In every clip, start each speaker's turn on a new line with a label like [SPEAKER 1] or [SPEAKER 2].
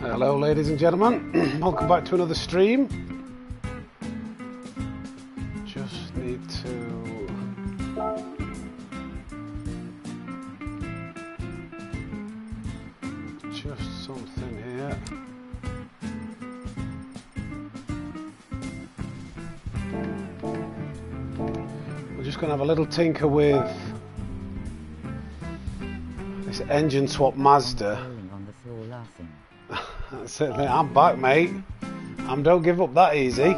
[SPEAKER 1] Hello ladies and gentlemen, welcome back to another stream. Just need to adjust something here. We're just going to have a little tinker with this engine swap Mazda. That's it, mate. I'm back, mate. Don't give up that easy.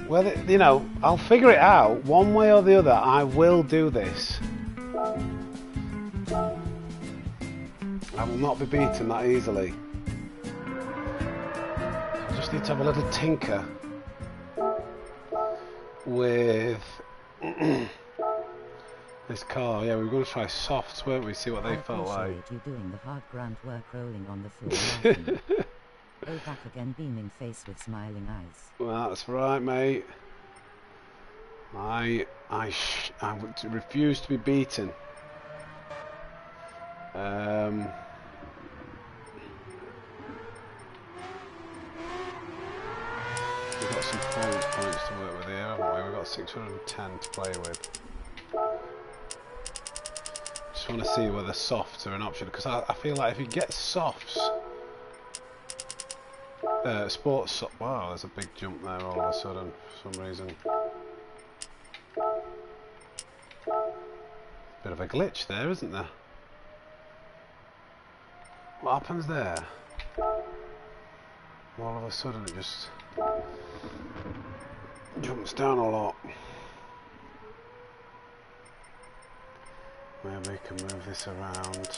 [SPEAKER 1] Well, you know, I'll figure it out one way or the other. I will do this. I will not be beaten that easily. I just need to have a little tinker with this car. Yeah, we were going to try softs, weren't we? See what they felt like.
[SPEAKER 2] You doing the hard grunt work, rolling on the floor, laughing. Oh, back again, beaming face with smiling eyes.
[SPEAKER 1] Well, that's right, mate. I would refuse to be beaten. We've got some points to work with here, haven't we? We've got 610 to play with. Just want to see whether softs are an option, because I feel like if you get softs, wow, there's a big jump there all of a sudden for some reason. Bit of a glitch there, isn't there? What happens there? All of a sudden it just jumps down a lot. Maybe we can move this around.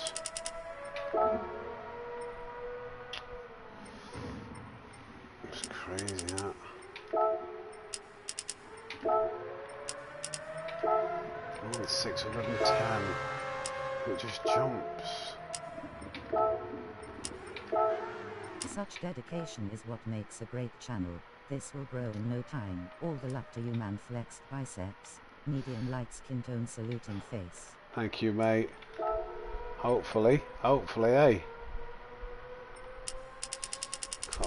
[SPEAKER 1] It's crazy, that. Oh, it's 610. It just jumps.
[SPEAKER 2] Such dedication is what makes a great channel. This will grow in no time. All the luck to you, man. Flexed biceps. Medium light skin tone, saluting face.
[SPEAKER 1] Thank you, mate. Hopefully, eh? Oh,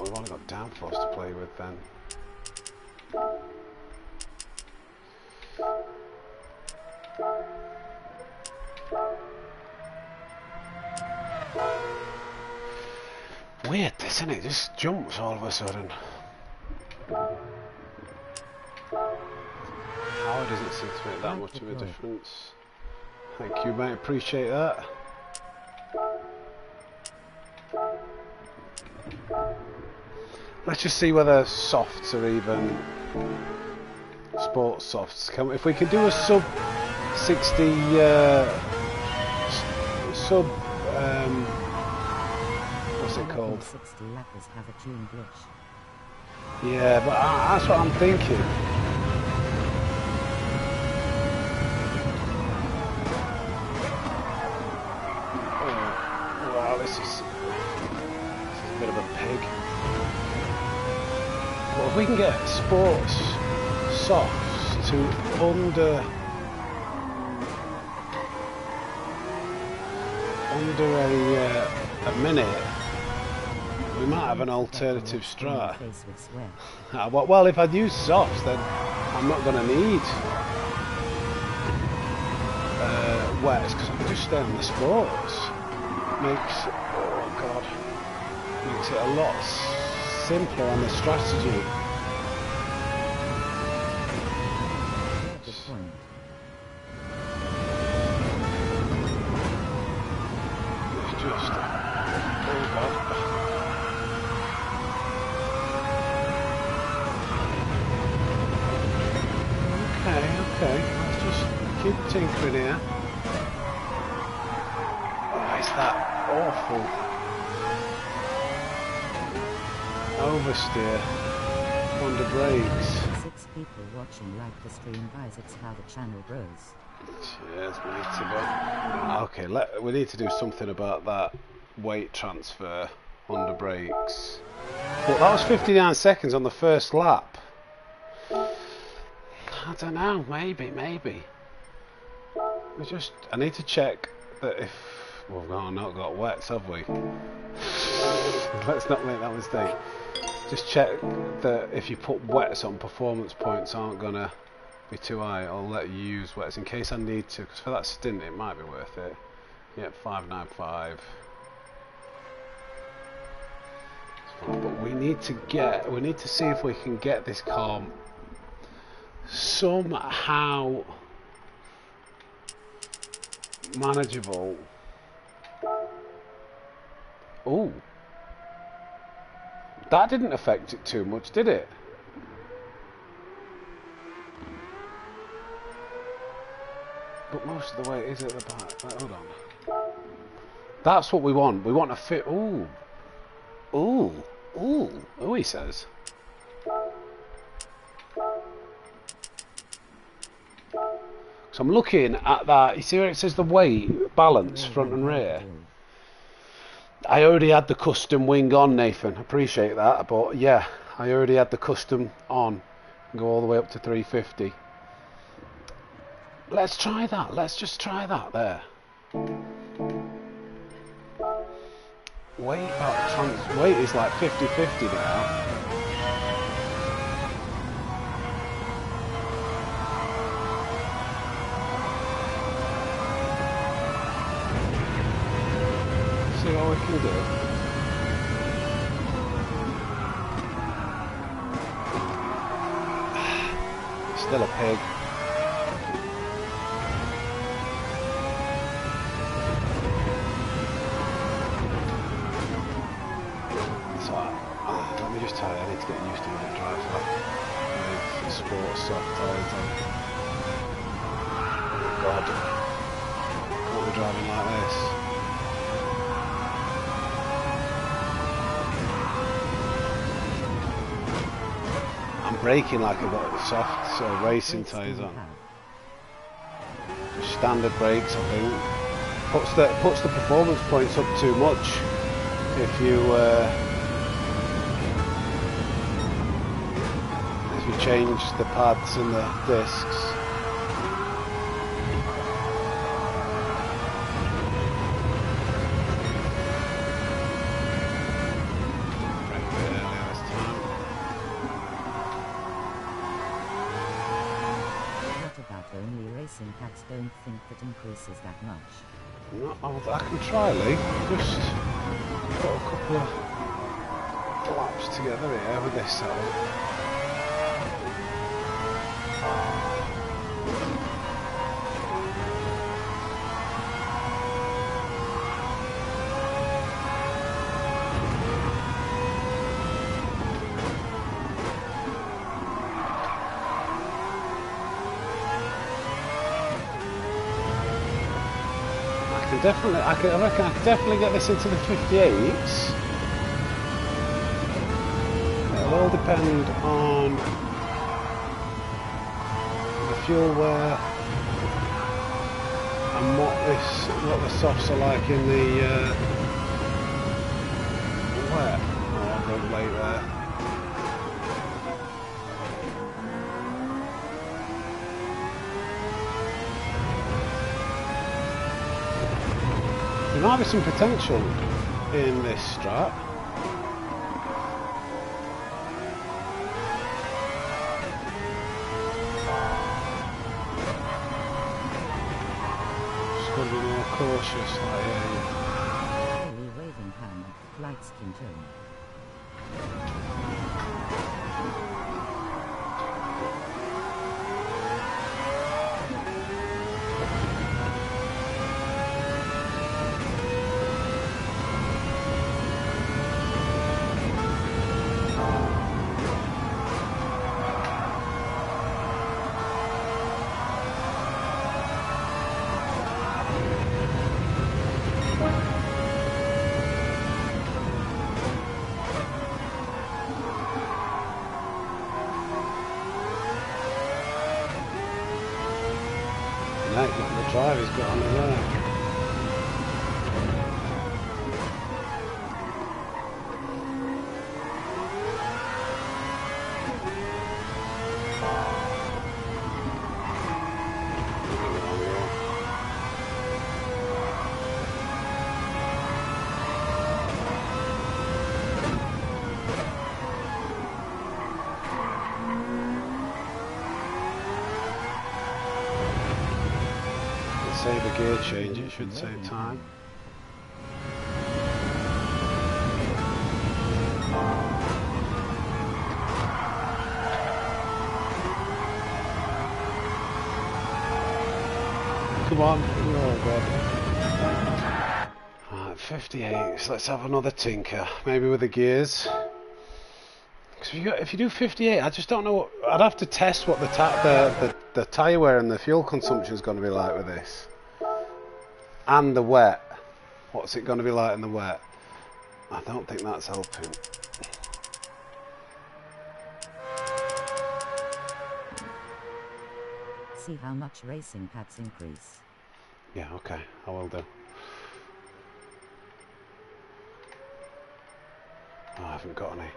[SPEAKER 1] we've only got downforce to play with then. Weird, this, isn't it? It just jumps all of a sudden. Power doesn't seem to make that much of a difference. Thank you, mate. Appreciate that. Let's just see whether softs are even sports softs. If we can do a sub 60 what's it called?
[SPEAKER 2] 60 lappers have a tune glitch.
[SPEAKER 1] Yeah, but that's what I'm thinking. Oh, wow, this is a bit of a pig. But if we can get sports softs to under a minute, we might have an alternative strat. Well, if I'd use softs, then I'm not going to need wets, because I can just stay on the sports. Makes it a lot simpler on the strategy.
[SPEAKER 2] Good point.
[SPEAKER 1] It's just oh god. Okay, let's just keep tinkering here. Oh, it's that awful oversteer under brakes.
[SPEAKER 2] 6 people watching like the stream, guys. It's how the channel grows.
[SPEAKER 1] Cheers, mate. Okay, we need to do something about that weight transfer under brakes. But that was 59 seconds on the first lap. I don't know, maybe. I need to check that if we've not got wets, have we? Let's not make that mistake. Just check that if you put wets on, performance points aren't gonna be too high. I'll let you use wets in case I need to, because for that stint it might be worth it. Yep, 595. But we need to see if we can get this car somehow manageable. Oh, that didn't affect it too much, did it? But most of the way it is at the back. Right, hold on. That's what we want. We want a fit. Ooh. Ooh. Ooh. Ooh, he says. So I'm looking at that. You see where it says the weight, balance, front and rear? I already had the custom wing on, Nathan. Appreciate that. But yeah, I already had the custom on. Go all the way up to 350. Let's try that. Let's just try that there. Weight is like 50-50 now. See what we can do. Still a pig. Let me just tell you, I need to get used to what it drives like with sports soft tyres on. Oh God, what we're driving like this. I'm braking like I've got soft sort of racing tyres on. Just standard brakes, I think. Puts the performance points up too much if you change the pads and the discs.
[SPEAKER 2] What about only racing packs? Don't think that increases that much.
[SPEAKER 1] No, I can try, Lee. Just put a couple of laps together here with this setup. I reckon I can definitely get this into the 58s. It'll all depend on the fuel wear and what the softs are like in the wet. Oh, I broke late there. There might be some potential in this strat. Just got to be more cautious, like here.
[SPEAKER 2] Daily waving hand, light skin tone. The drive he's got on there.
[SPEAKER 1] gear change, it should save time. Come on. Oh god. Alright, 58. So let's have another tinker. Maybe with the gears. Because if you do 58, I just don't know what, I'd have to test what the tyre wear and the fuel consumption is going to be like with this. And the wet. What's it going to be like in the wet? I don't think that's helping.
[SPEAKER 2] See how much racing packs increase.
[SPEAKER 1] Yeah, okay, I will do. Oh, I haven't got any.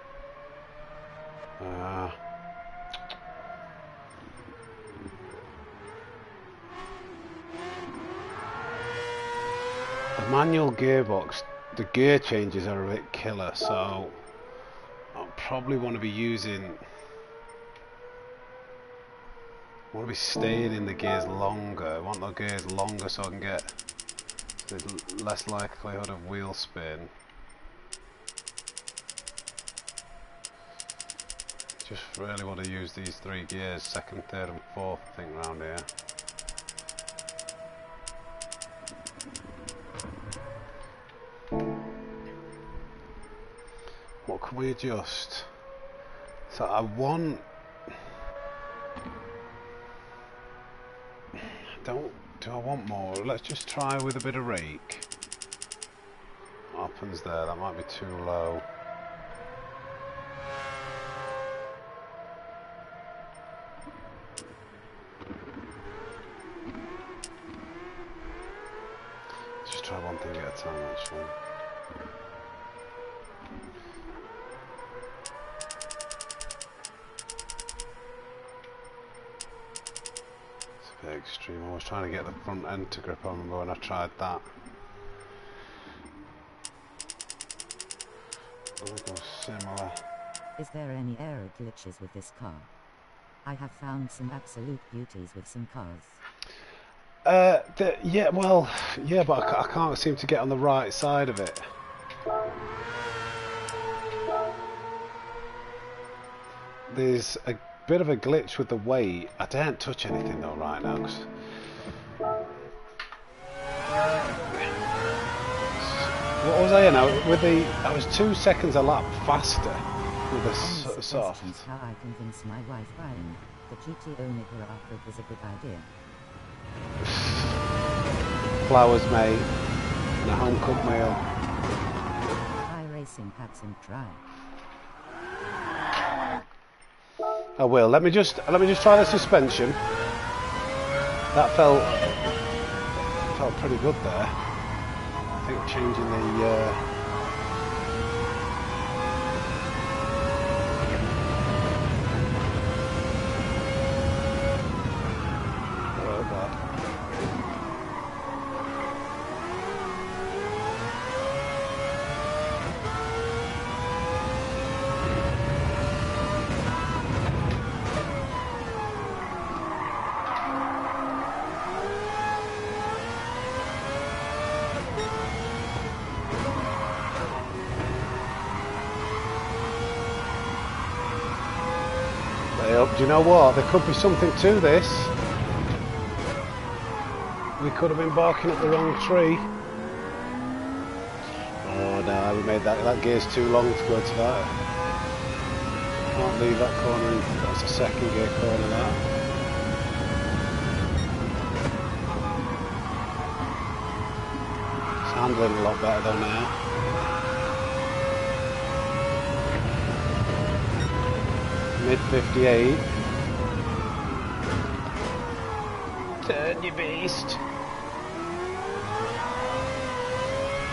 [SPEAKER 1] The manual gearbox, the gear changes are a bit killer, so I'll probably want to be staying in the gears longer. I want the gears longer so I can get the less likelihood of wheel spin. Just really want to use these 3 gears, 2nd, 3rd and 4th, I think, round here. What can we adjust? So I want... Do I want more? Let's just try with a bit of rake. What happens there? That might be too low. Just try one thing at a time, actually. Extreme. I was trying to get the front end to grip. I remember when I tried that. We'll go similar.
[SPEAKER 2] Is there any aero glitches with this car? I have found some absolute beauties with some cars.
[SPEAKER 1] Yeah, well, yeah, but I can't seem to get on the right side of it. There's a bit of a glitch with the weight. I daren't touch anything though right now. What was I in? I was 2 seconds a lap faster with the soft.
[SPEAKER 2] How I convinced my wife buying the GTO Nigra upgrade was a good idea.
[SPEAKER 1] Flowers, mate, and a home cooked meal.
[SPEAKER 2] Try racing packs and try.
[SPEAKER 1] I will. Let me just try the suspension. That felt pretty good there. I think changing the oh god. Do you know what? There could be something to this. We could have been barking up the wrong tree. Oh no, we made that gear's too long to go to that. Can't leave that corner in. That's a 2nd gear corner, that. It's handling a lot better though now. Mid 58. Turn, you beast.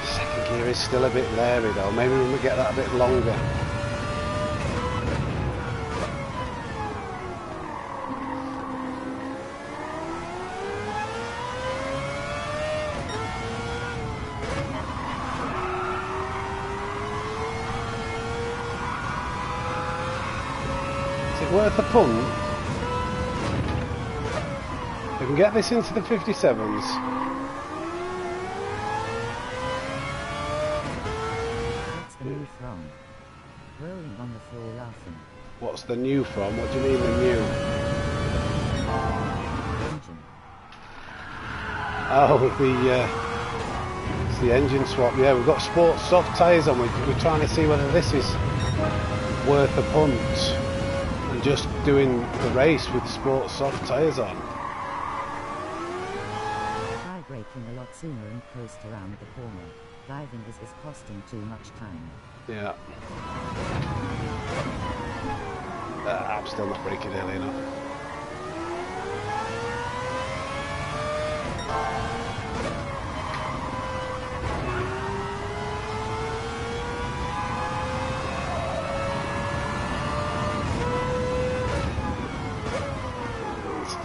[SPEAKER 1] 2nd gear is still a bit leery though. Maybe we will get that a bit longer. Is it worth a punt? We can get this into the 57s.
[SPEAKER 2] rolling on the floor laughing.
[SPEAKER 1] What's the new from? What do you mean the new?
[SPEAKER 2] Engine.
[SPEAKER 1] Oh, it's the engine swap. Yeah, we've got sports soft tyres on. We're trying to see whether this is worth a punt and just doing the race with sports soft tyres on.
[SPEAKER 2] Try braking a lot sooner and coast around the corner. Driving is costing too much time.
[SPEAKER 1] Yeah. I'm still not braking early enough.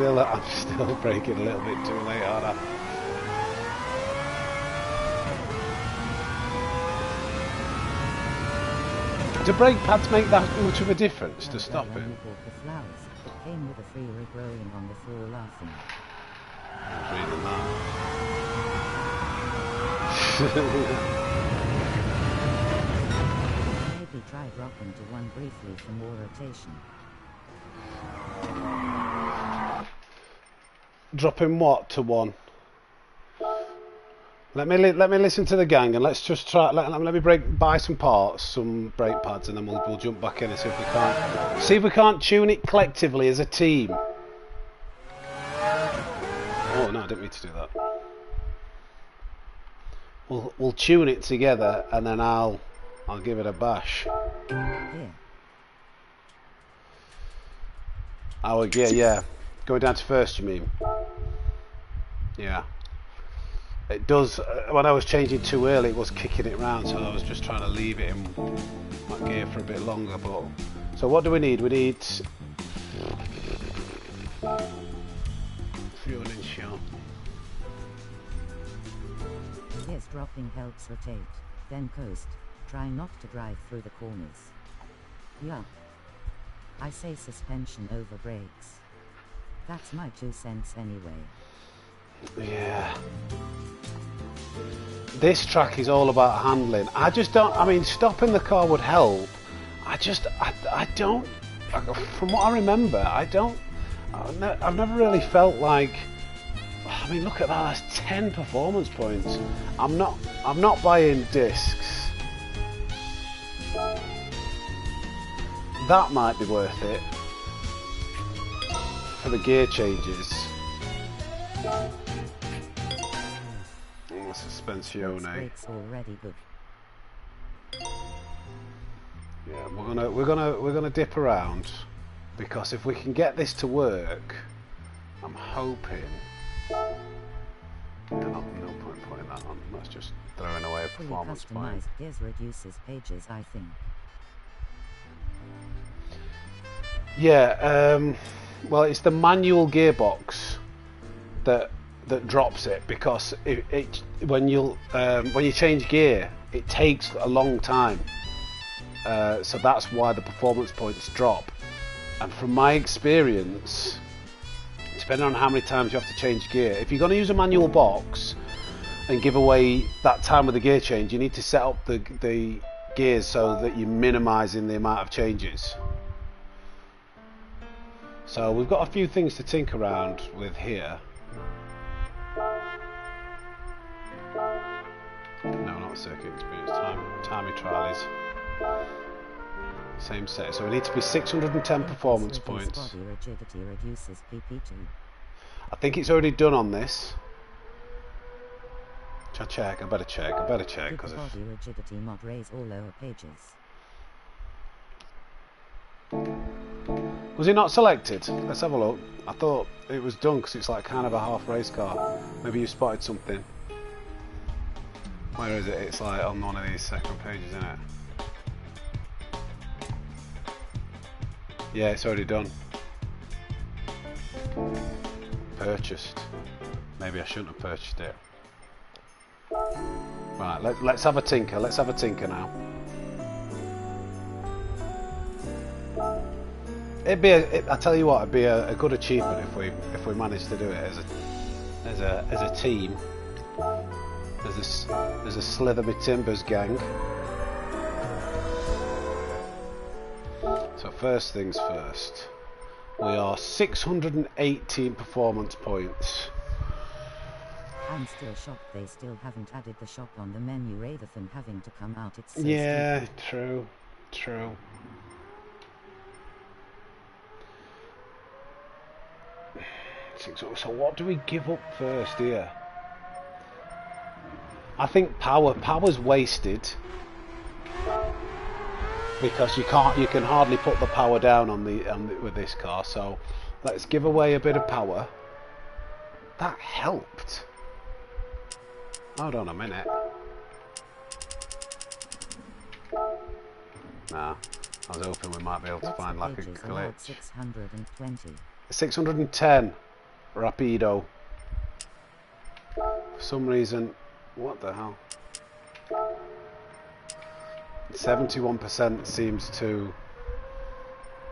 [SPEAKER 1] I'm still braking a little bit too late, aren't I? Do brake pads make that much of a difference to stop it?
[SPEAKER 2] The flowers. It came with a free rolling on the floor laughing.
[SPEAKER 1] I was reading that.
[SPEAKER 2] Maybe try dropping to one briefly for more rotation.
[SPEAKER 1] Dropping what to one? Let me listen to the gang and let's just try. Let me buy some parts, some brake pads, and then we'll jump back in and see if we can't tune it collectively as a team. Oh no, I didn't mean to do that. We'll tune it together and then I'll give it a bash.
[SPEAKER 2] Yeah.
[SPEAKER 1] Our gear, yeah. Going down to first, you mean? Yeah. It does. When I was changing too early, it was kicking it round, so I was just trying to leave it in my gear for a bit longer. But so, what do we need? We need fuel and shot.
[SPEAKER 2] Yes, dropping helps rotate. Then coast. Try not to drive through the corners. Yeah. I say suspension over brakes. That's my 2 cents anyway.
[SPEAKER 1] Yeah. This track is all about handling. I just don't. I mean, stopping the car would help. I don't. From what I remember, I've never really felt like. I mean, look at that. That's 10 performance points. I'm not buying discs. That might be worth it for the gear changes. Suspensione.
[SPEAKER 2] Brakes already good.
[SPEAKER 1] Yeah, we're gonna dip around because if we can get this to work, I'm hoping. No point putting that on. That's just throwing away a performance point.
[SPEAKER 2] Customized gears reduces pages, I think.
[SPEAKER 1] Yeah. Well, it's the manual gearbox that drops it because when you change gear, it takes a long time. So that's why the performance points drop. And from my experience, depending on how many times you have to change gear, if you're going to use a manual box and give away that time with the gear change, you need to set up the gears so that you're minimising the amount of changes. So we've got a few things to tinker around with here. No, not circuit experience. Timing trial is same set. So we need to be 610 performance points.
[SPEAKER 2] Body rigidity reduces PP2.
[SPEAKER 1] I think it's already done on this. I better check because
[SPEAKER 2] body rigidity mod raise all lower pages.
[SPEAKER 1] Was it not selected? Let's have a look. I thought it was done because it's like kind of a half race car. Maybe you spotted something. Where is it? It's like on one of these second pages, isn't it? Yeah, it's already done. Purchased. Maybe I shouldn't have purchased it. Right, let's have a tinker. Let's have a tinker now. I tell you what, it'd be a good achievement if we managed to do it as a team. There's a Slither Me Timbers gang. So first things first. We are 618 performance points.
[SPEAKER 2] I'm still shocked they still haven't added the shop on the menu rather than having to come out. It's so
[SPEAKER 1] Yeah,
[SPEAKER 2] stupid.
[SPEAKER 1] true. So what do we give up first here? I think power. Power's wasted because you can hardly put the power down on the with this car. So let's give away a bit of power. That helped. Hold on a minute. Nah, I was hoping we might be able to find like a glitch.
[SPEAKER 2] 620.
[SPEAKER 1] 610 Rapido. For some reason, what the hell? 71% seems to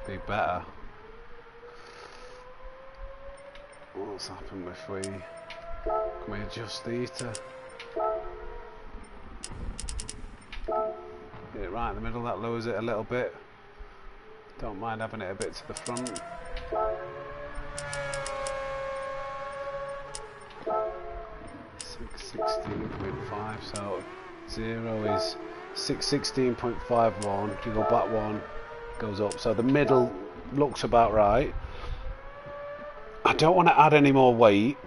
[SPEAKER 1] be better. What's happened if we... Can we adjust these to... Get it right in the middle, that lowers it a little bit. Don't mind having it a bit to the front. .5, so 0 is 616.51. You go back one, goes up. So the middle looks about right. I don't want to add any more weight.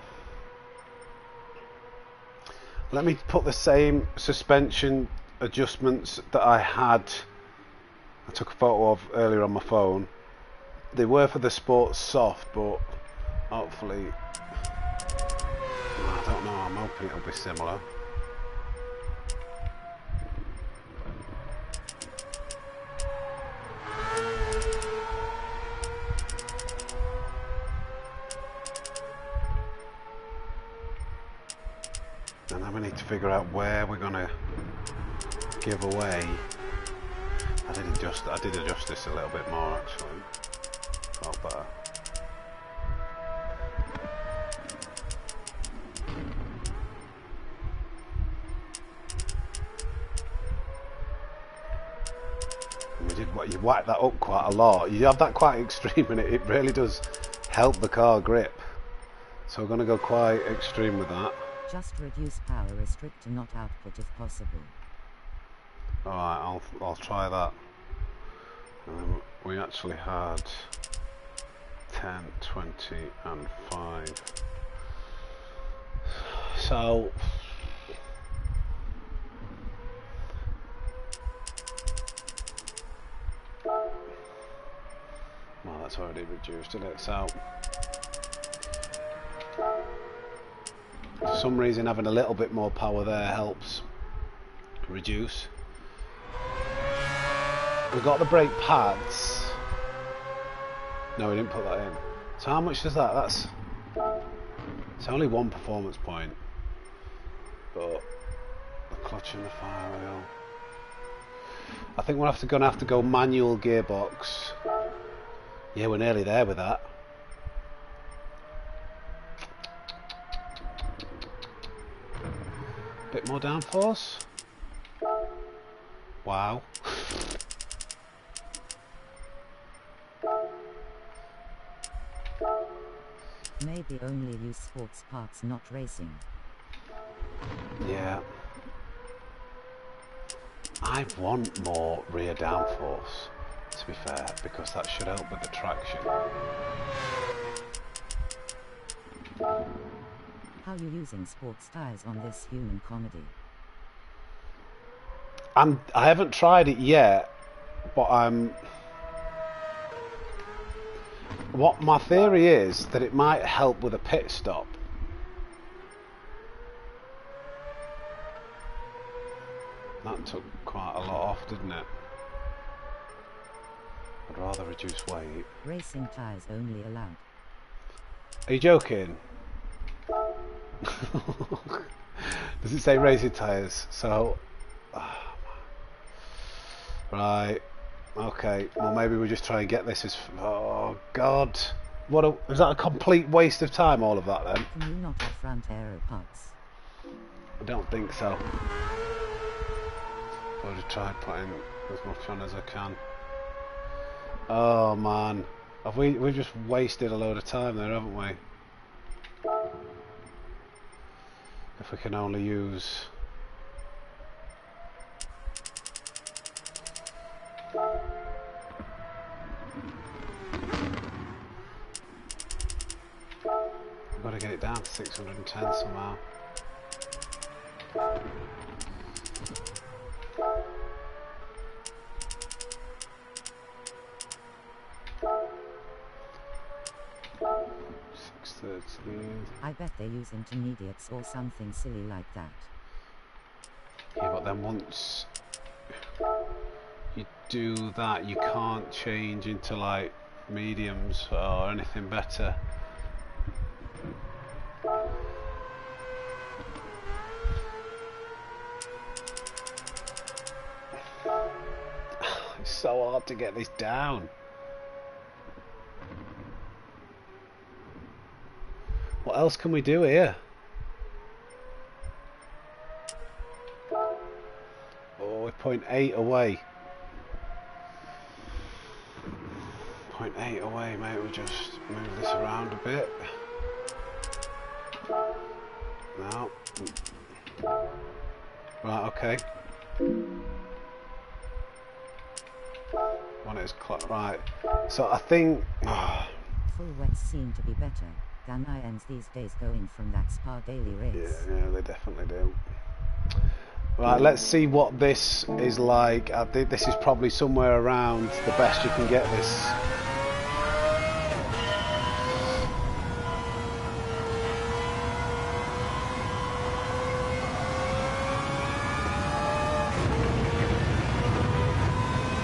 [SPEAKER 1] Let me put the same suspension adjustments that I took a photo of earlier on my phone. They were for the Sports Soft, but hopefully, I don't know, I'm hoping it'll be similar. And then we need to figure out where we're gonna give away. I did adjust this a little bit more actually. Felt better. You whack that up quite a lot. You have that quite extreme and it really does help the car grip. So we're going to go quite extreme with that.
[SPEAKER 2] Just reduce power, restrict to not output if possible.
[SPEAKER 1] Alright, I'll try that. We actually had 10, 20 and 5. So well, that's already reduced, isn't it? So for some reason having a little bit more power there helps reduce. We got the brake pads. No, we didn't put that in. So how much is that? It's only 1 performance point. But the clutch and the fire wheel. I think we're gonna have to go manual gearbox. Yeah, we're nearly there with that. Bit more downforce. Wow.
[SPEAKER 2] Maybe only use sports parts, not racing.
[SPEAKER 1] Yeah. I want more rear downforce, to be fair, because that should help with the traction.
[SPEAKER 2] How are you using sports tires on this human comedy?
[SPEAKER 1] I haven't tried it yet, but what my theory is that it might help with a pit stop. That took quite a lot off, didn't it? I'd rather reduce weight.
[SPEAKER 2] Racing tires only allowed.
[SPEAKER 1] Are you joking? Does it say racing tyres? So, right, okay. Well, maybe we just try and get this as. Oh God, is that a complete waste of time? All of that then?
[SPEAKER 2] Can you not have front aero parts?
[SPEAKER 1] I don't think so. I'll just try putting as much on as I can. Oh man, we've just wasted a load of time there, haven't we? If we can only use. I've got to get it down to 610 somehow.
[SPEAKER 2] I bet they use intermediates or something silly like that.
[SPEAKER 1] Yeah, but then once you do that, you can't change into like mediums or anything better. It's so hard to get this down. What else can we do here? Oh, we're 0.8 away. 0.8 away, mate. We'll just move this around a bit. Now. Right, okay. One is right. So I think.
[SPEAKER 2] Full wets seem to be better than irons these days going from that Spa daily race.
[SPEAKER 1] Yeah, they definitely do. Right, let's see what this is like. I think this is probably somewhere around the best you can get this.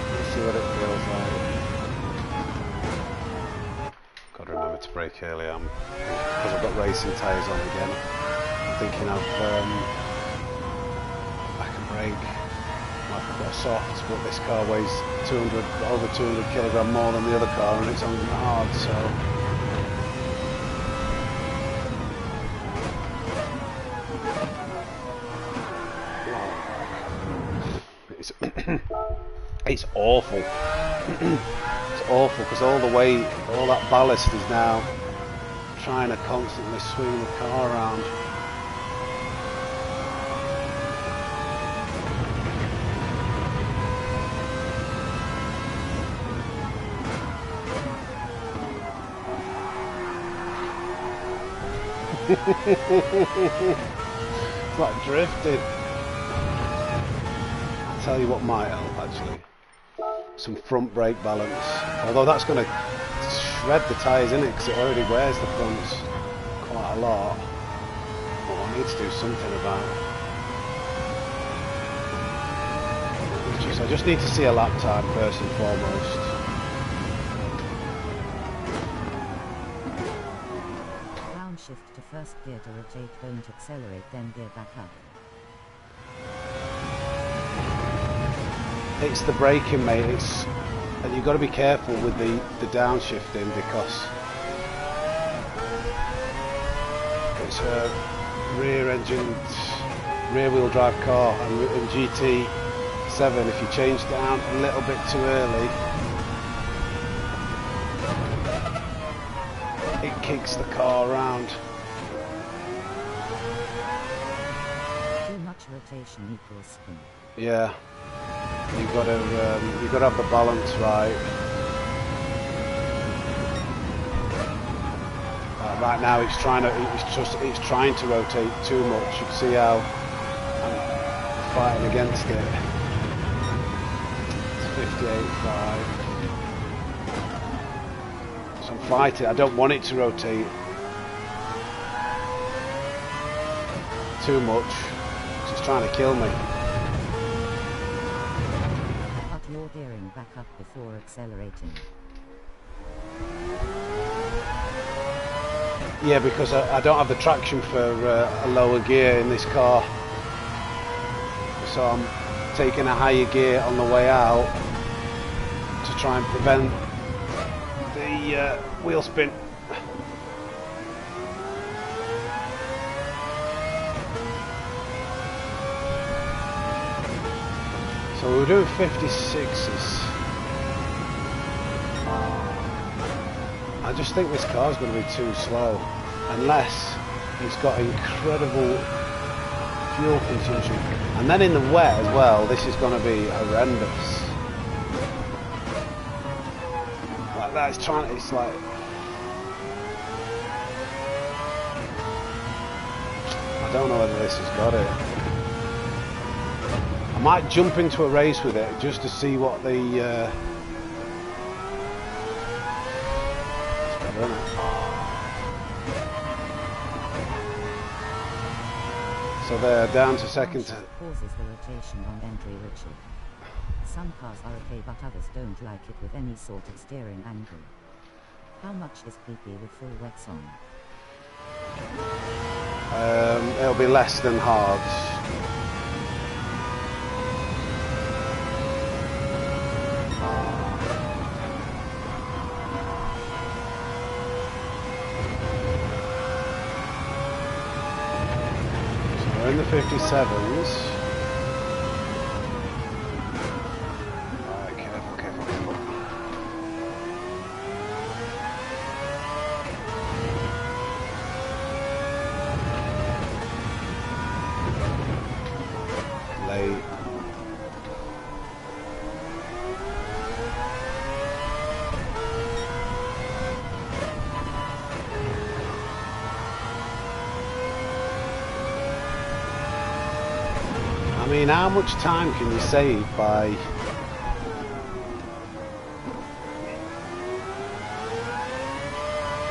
[SPEAKER 1] Let's see what it feels like. Got to remember to brake early on because I've got racing tyres on again. I'm thinking of brake like I've got softs, but this car weighs over 200 kilogram more than the other car, and it's on hard, so it's awful. It's awful because all the weight, all that ballast is now trying to constantly swing the car around. It's like drifting. I'll tell you what might help actually. Some front brake balance. Although that's going to shred the tyres, isn't it? Because it already wears the fronts quite a lot. But I need to do something about it. I just need to see a lap time first and foremost.
[SPEAKER 2] Shift to first gear to rotate, don't accelerate, then gear back up.
[SPEAKER 1] It's the braking, mate. And you've got to be careful with the downshifting because it's a rear-engined, rear-wheel drive car, and in GT7, if you change down a little bit too early, it kicks the car around.
[SPEAKER 2] Too much rotation equals spin.
[SPEAKER 1] Yeah, you've got to have the balance right. Right now, it's trying to rotate too much. You can see how I'm fighting against it. It's 58.5. I'm fighting. I don't want it to rotate too much because it's trying to kill me.
[SPEAKER 2] Cut your gearing back up before accelerating.
[SPEAKER 1] Yeah, because I don't have the traction for a lower gear in this car, so I'm taking a higher gear on the way out to try and prevent the wheel spin. So we're doing 56s. I just think this car's going to be too slow, unless it's got incredible fuel consumption. And then in the wet as well, this is going to be horrendous. Like that, it's like... I don't know whether this has got it. I might jump into a race with it just to see what the... It's better, isn't it? So they're down to second.
[SPEAKER 2] Pauses the rotation on entry, Richard. Some cars are okay, but others don't like it with any sort of steering angle. How much is PP with full wets on?
[SPEAKER 1] It'll be less than hards. So we're in the 57s. Alright, careful, careful, careful. Late. I mean, how much time can you save by...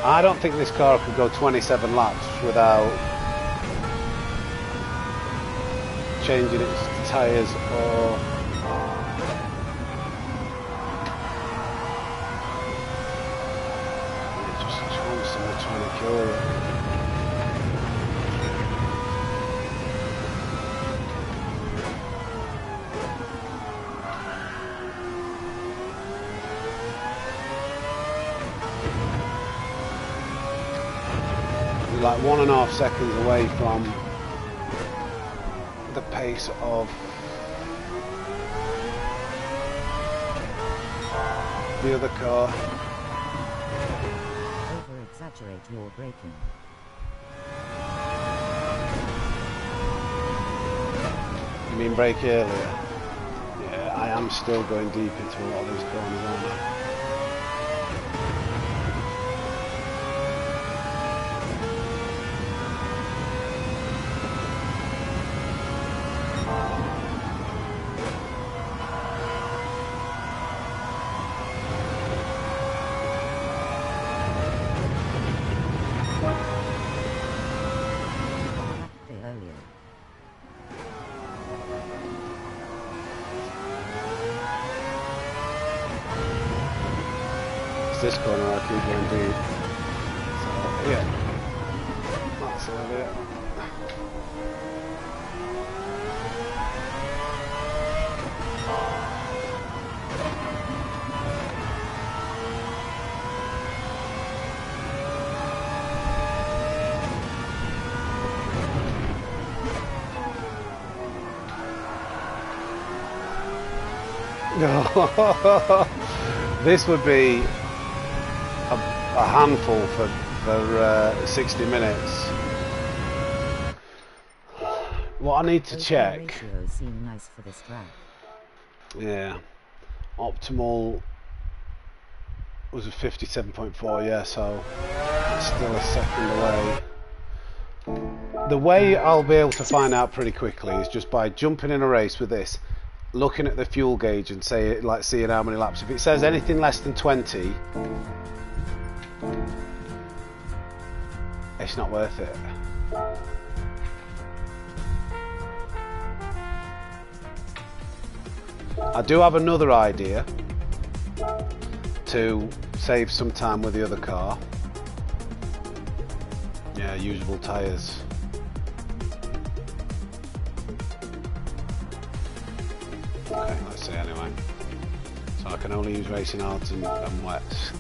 [SPEAKER 1] I don't think this car could go 27 laps without changing its tyres or... It's just constantly trying to kill it. We're like 1.5 seconds away from the pace of the other car.
[SPEAKER 2] Over-exaggerate your braking.
[SPEAKER 1] You mean brake earlier? Yeah, I am still going deep into a lot of these corners, aren't I? This corner I keep going deep. So yeah, that's it. This would be a handful for 60 minutes. What I need to check.
[SPEAKER 2] Ratios seem nice for this track.
[SPEAKER 1] Yeah, optimal was a 57.4. Yeah, so it's still a second away. The way I'll be able to find out pretty quickly is just by jumping in a race with this, looking at the fuel gauge and seeing how many laps. If it says anything less than 20, it's not worth it. I do have another idea to save some time with the other car. Yeah, usable tyres. Okay, let's see anyway. So I can only use racing hards and wets.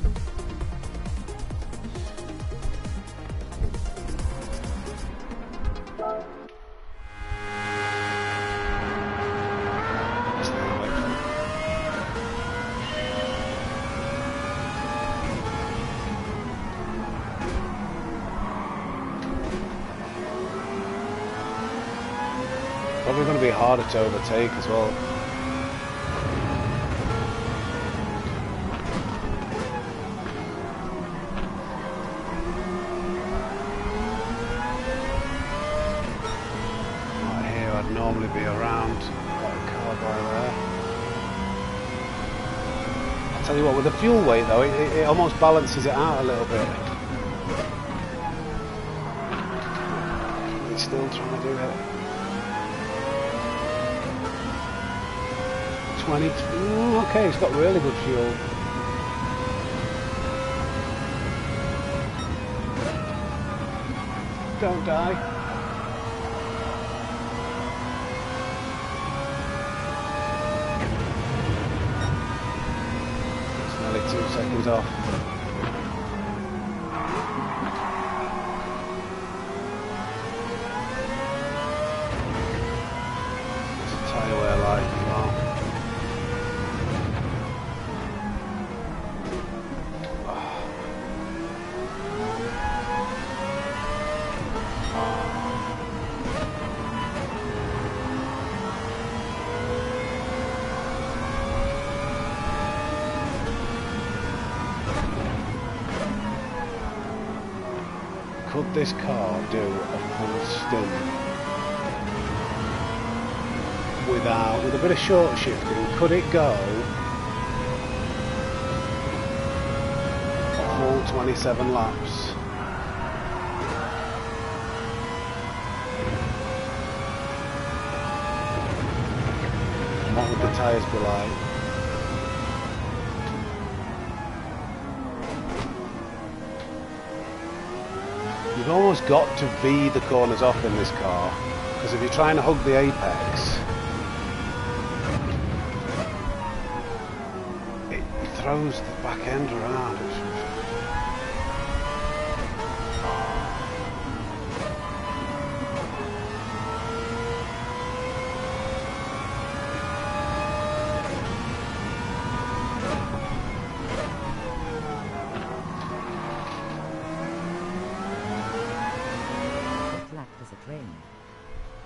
[SPEAKER 1] going to be harder to overtake as well. Right here, I'd normally be around that car by there. I'll tell you what, with the fuel weight though, it almost balances it out a little bit. It's still trying to do it. 20. Okay, it's got really good fuel. Don't die. It's nearly 2 seconds off. It's a tyre wear light as well. Could this car do a full stint with a bit of short shifting? Could it go a full 27 laps? And what would the tyres be like? You've almost got to V the corners off in this car, because if you're trying to hug the apex, it throws the back end around.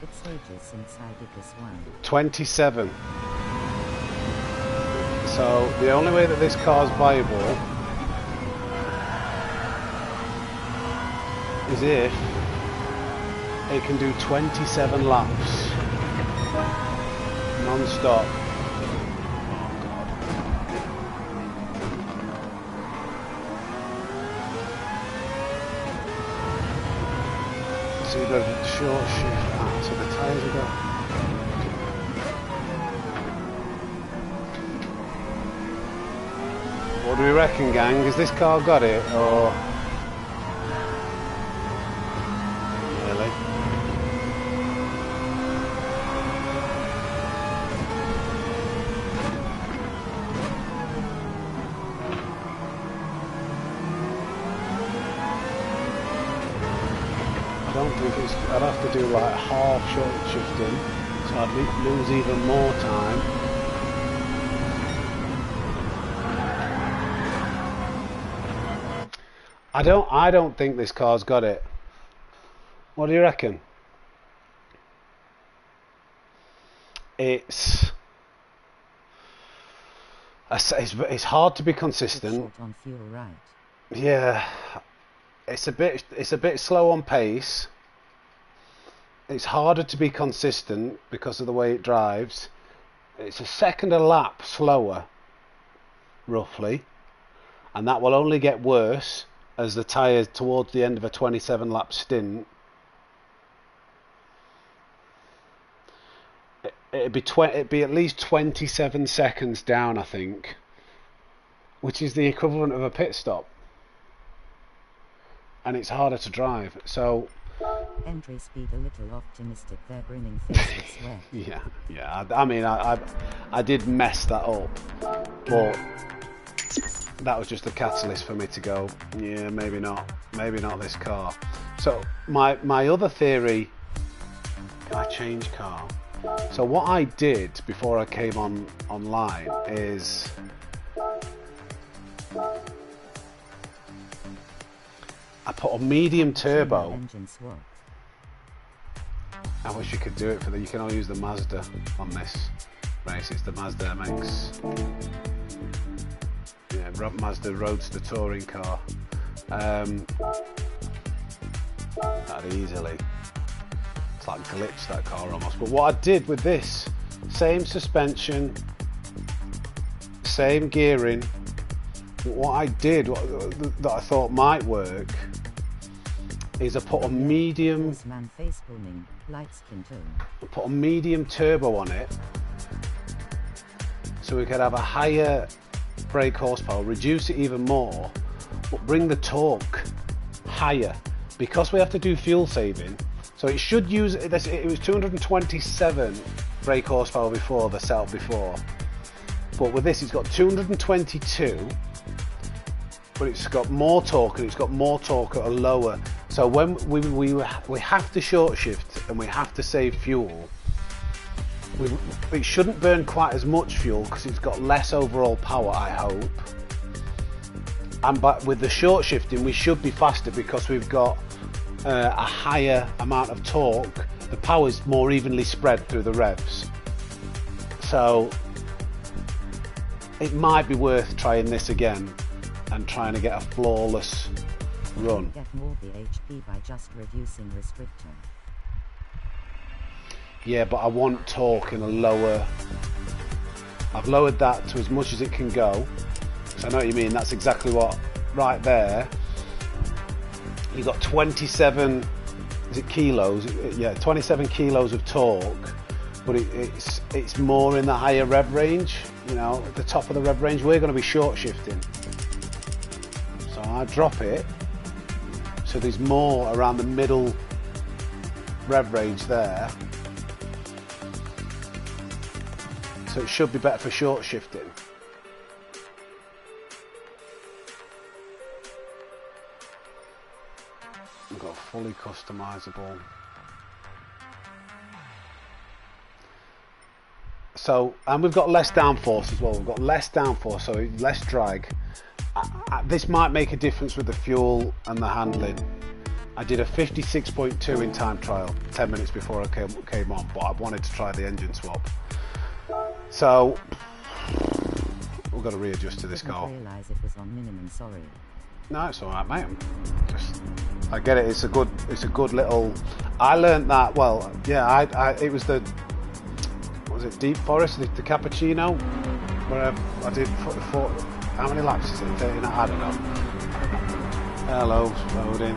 [SPEAKER 2] It stages since I did this one.
[SPEAKER 1] 27. So the only way that this car's viable is if it can do 27 laps non-stop. So you've got a short shift. So the tyres have got. What do we reckon, gang? Has this car got it, or really? I don't think it's. I'd have to do like half short shifting, so I'd lose even more time. I don't think this car's got it. What do you reckon? It's hard to be consistent.
[SPEAKER 2] Short on fuel, right?
[SPEAKER 1] Yeah. It's a bit slow on pace. It's harder to be consistent because of the way it drives. It's a second a lap slower, roughly, and that will only get worse as the tyres towards the end of a 27 lap stint. It'd be at least 27 seconds down, I think, which is the equivalent of a pit stop. And it's harder to drive, so
[SPEAKER 2] entry speed a little optimistic there, brimming face with sweat.
[SPEAKER 1] yeah. I mean, I did mess that up, but that was just the catalyst for me to go, yeah, maybe not this car. So my other theory, can I change car? So what I did before I came online is I put a medium turbo.
[SPEAKER 2] Engine swap.
[SPEAKER 1] I wish you could do it for the. You can only use the Mazda on this race. It's the Mazda MX. Yeah, Mazda Roadster touring car. That'd easily. It's like glitched that car almost. But what I did with this, same suspension, same gearing. What I did that I thought might work is I put a medium. I put a medium turbo on it, so we could have a higher brake horsepower, reduce it even more, but bring the torque higher because we have to do fuel saving. So it should use this. It was 227 brake horsepower before the setup before, but with this it's got 222. But it's got more torque, and it's got more torque at a lower. So when we have to short shift and we have to save fuel, it shouldn't burn quite as much fuel because it's got less overall power, I hope. And but with the short shifting, we should be faster because we've got a higher amount of torque. The power is more evenly spread through the revs. So it might be worth trying this again and trying to get a flawless run.
[SPEAKER 2] Get more bhp by just reducing restrictor.
[SPEAKER 1] Yeah, but I want torque in a lower. I've lowered that to as much as it can go. So I know what you mean. That's exactly what. Right there. You've got 27. Is it kilos? Yeah, 27 kilos of torque. But it's more in the higher rev range. You know, at the top of the rev range. We're going to be short shifting. So I drop it, so there's more around the middle rev range there. So it should be better for short shifting. We've got fully customizable. So, and we've got less downforce as well. We've got less downforce, so less drag. This might make a difference with the fuel and the handling. I did a 56.2 in time trial 10 minutes before I came on, but I wanted to try the engine swap. So we've got to readjust to this car.
[SPEAKER 2] Realise it was on minimum, sorry.
[SPEAKER 1] No, it's all right, mate. I get it. It's a good little. I learned that. Well, yeah. It was the. What was it, Deep Forest, the cappuccino, where I did 4. How many laps is it? 30? I don't know. Hello, loading.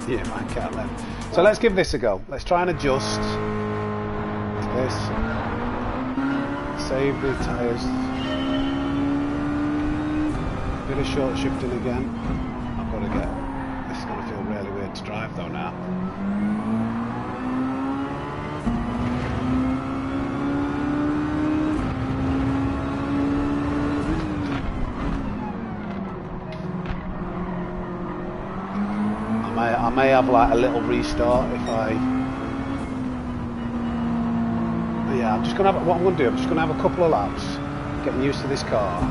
[SPEAKER 1] Yeah, my cat left. So let's give this a go. Let's try and adjust this. Save the tyres. Bit of short shifting again. I've got to get. This is going to feel really weird to drive though now. I may have like a little restart if I. Yeah, I'm just gonna have. What I'm gonna do, I'm just gonna have a couple of laps, getting used to this car,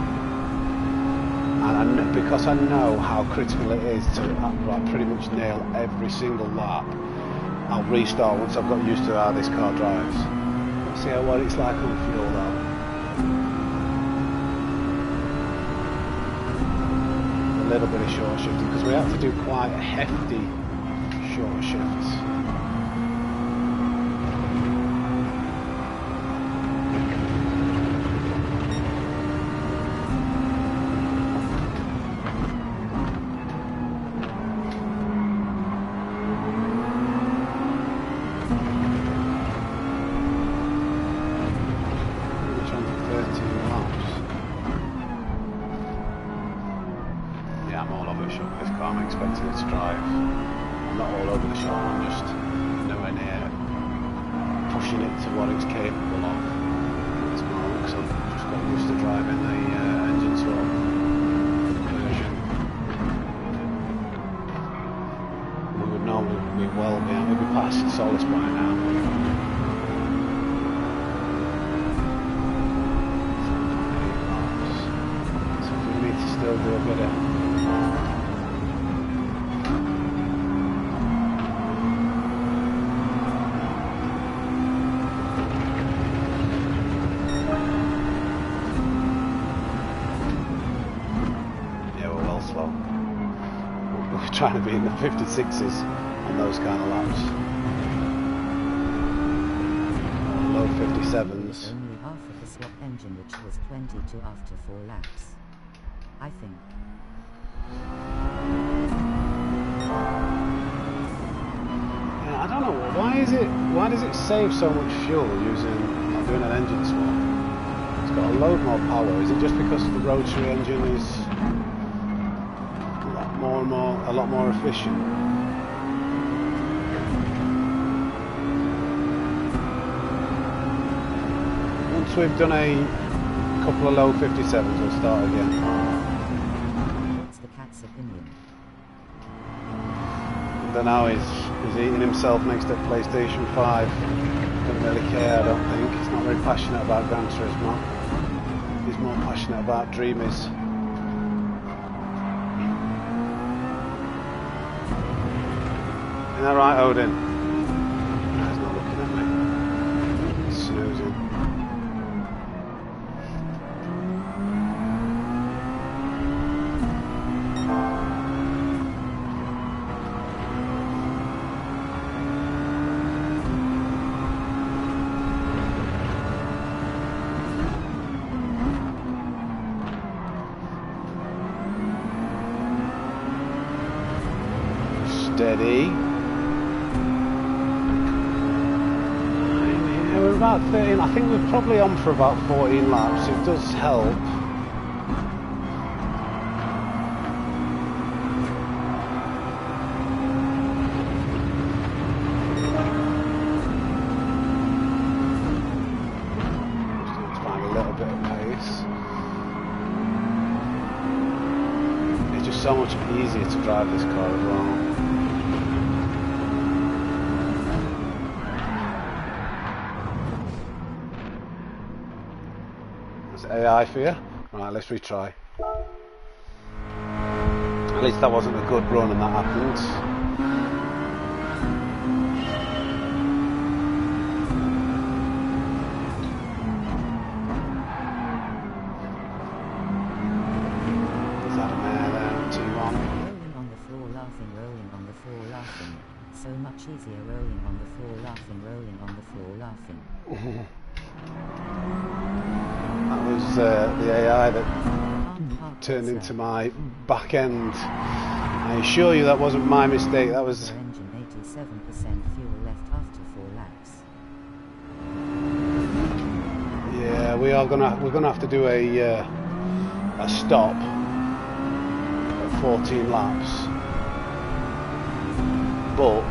[SPEAKER 1] and because I know how critical it is to like pretty much nail every single lap, I'll restart once I've got used to how this car drives. See what it's like on fuel though. A little bit of short shifting because we have to do quite hefty short shifts. trying to be in the 56s on those kind of laps. Low 57s.
[SPEAKER 2] Only half of the swap engine, which was 22 after 4 laps. I think.
[SPEAKER 1] Yeah, I don't know, why does it save so much fuel using, like, doing an engine swap? It's got a load more power. Is it just because the rotary engine is a lot more efficient? Once we've done a couple of low 57s, we'll start again.
[SPEAKER 2] What's the cat's opinion?
[SPEAKER 1] I don't know, he's eating himself next to PlayStation 5. Doesn't really care, I don't think. He's not very passionate about Gran Turismo. He's more passionate about Dreamies. Isn't that right, Odin? No, he's not looking at me. He's snoozing. Steady. Yeah, we're about 13. I think we're probably on for about 14 laps. It does help. Just find a little bit of pace. It's just so much easier to drive this car as well. AI for you. Right, let's retry. At least that wasn't a good run and that happened. Is that a mare there on T1?
[SPEAKER 2] Rolling on the floor, laughing, rolling on the floor, laughing. So much easier rolling on the floor, laughing, rolling on the floor, laughing.
[SPEAKER 1] That was the AI that turned into my back end. I assure you that wasn't my mistake. That was.
[SPEAKER 2] Engine 87% fuel left after 4 laps.
[SPEAKER 1] Yeah, we're gonna have to do a stop at 14 laps, but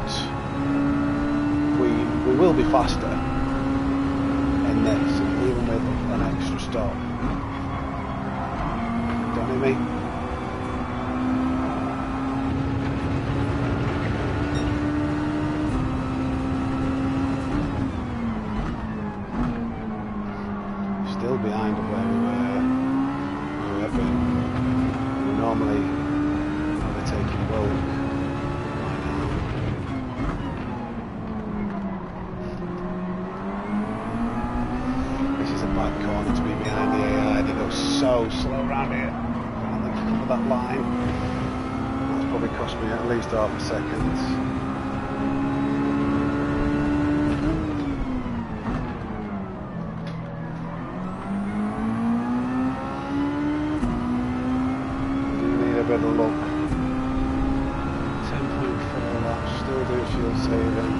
[SPEAKER 1] we will be faster in this, even with an extra stop. Don't hit me. Still behind of where we have been. We're normally overtaking Wilk right now. This is a bad corner to be behind the AI. They go so slow around here. Around the top of that line. That's probably cost me at least half a second. A bit of luck. 10.4 laps, still do fuel saving.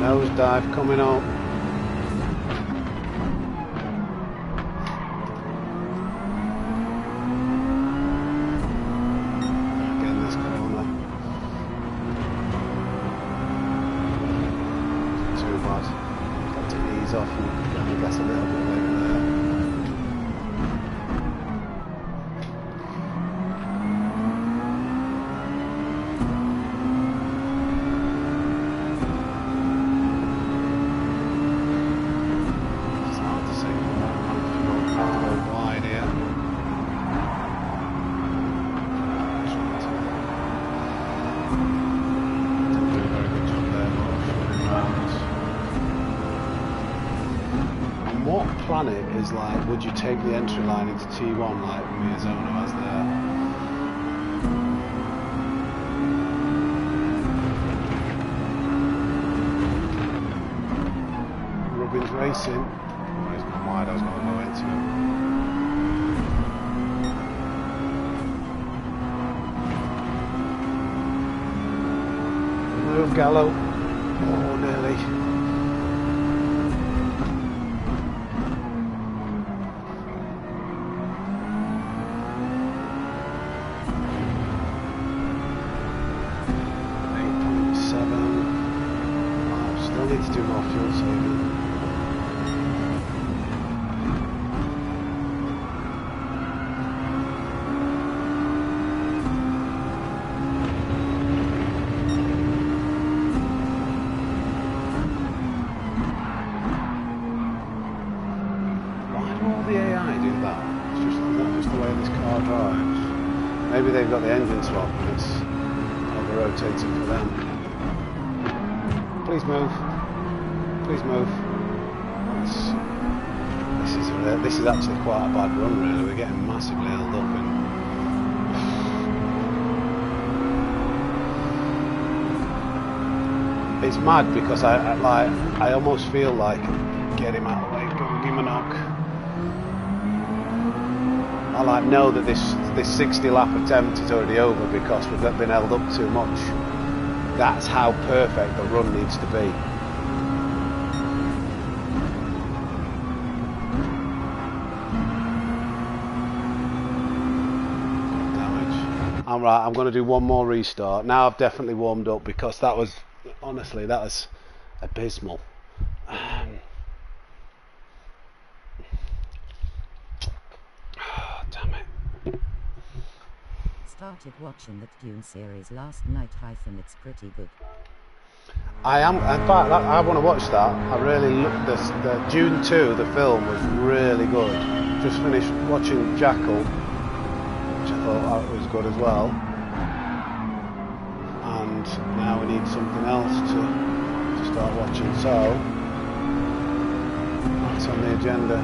[SPEAKER 1] Nosedive coming up. Again, this corner. Too bad. Got to ease off and gas a little bit later there. planet is like, would you take the entry line into T1 like Miyazono has there? Rubin's racing. Oh, he's gone wide, I was going to go into him. Move, Gallo. Oh, nearly. Need to do more fuel saving. Why do all the AI do that? It's just not just the way this car drives. Maybe they've got the engine swap and it's over-rotating for them. Please move. Please move. This is actually quite a bad run, really. We're getting massively held up in. It's mad because I almost feel like get him out of the way, go and give him a knock. I know that this 60 lap attempt is already over because we've been held up too much. That's how perfect the run needs to be. I'm right, I'm going to do one more restart. Now I've definitely warmed up because that was, honestly, that was abysmal. Damn it.
[SPEAKER 2] Started watching the Dune series last night. It's pretty good.
[SPEAKER 1] I am, in fact, I want to watch that. I really looked, the Dune 2, the film, was really good. Just finished watching Jackal, which I thought was good as well. And now we need something else to start watching. So that's on the agenda.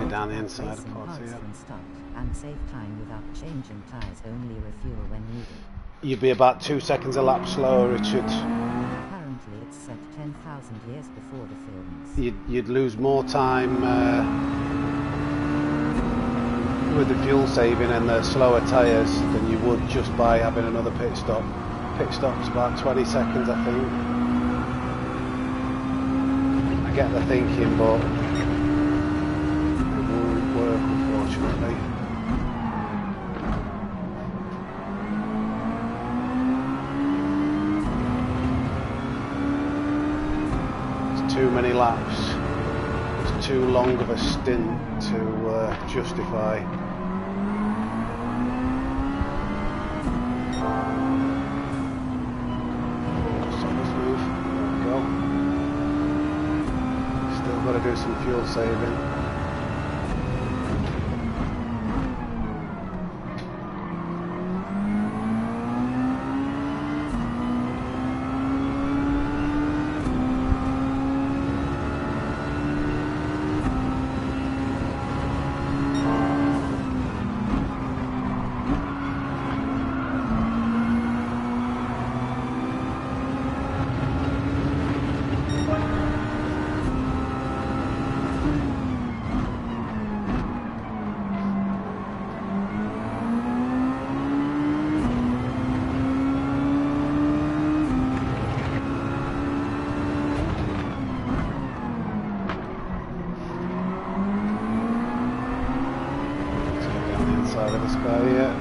[SPEAKER 1] Down the inside of Portia.
[SPEAKER 2] And save time without changing tyres. Only refuel when needed.
[SPEAKER 1] You'd be about 2 seconds a lap slower, Richard.
[SPEAKER 2] Apparently it's set 10,000 years before the films.
[SPEAKER 1] You'd lose more time with the fuel saving and the slower tyres than you would just by having another pit stop. Pit stop's about 20 seconds, I think. I get the thinking, but work, unfortunately. It's too many laps. It's too long of a stint to justify. So let's move. There we go. Still got to do some fuel saving. Side of this guy here.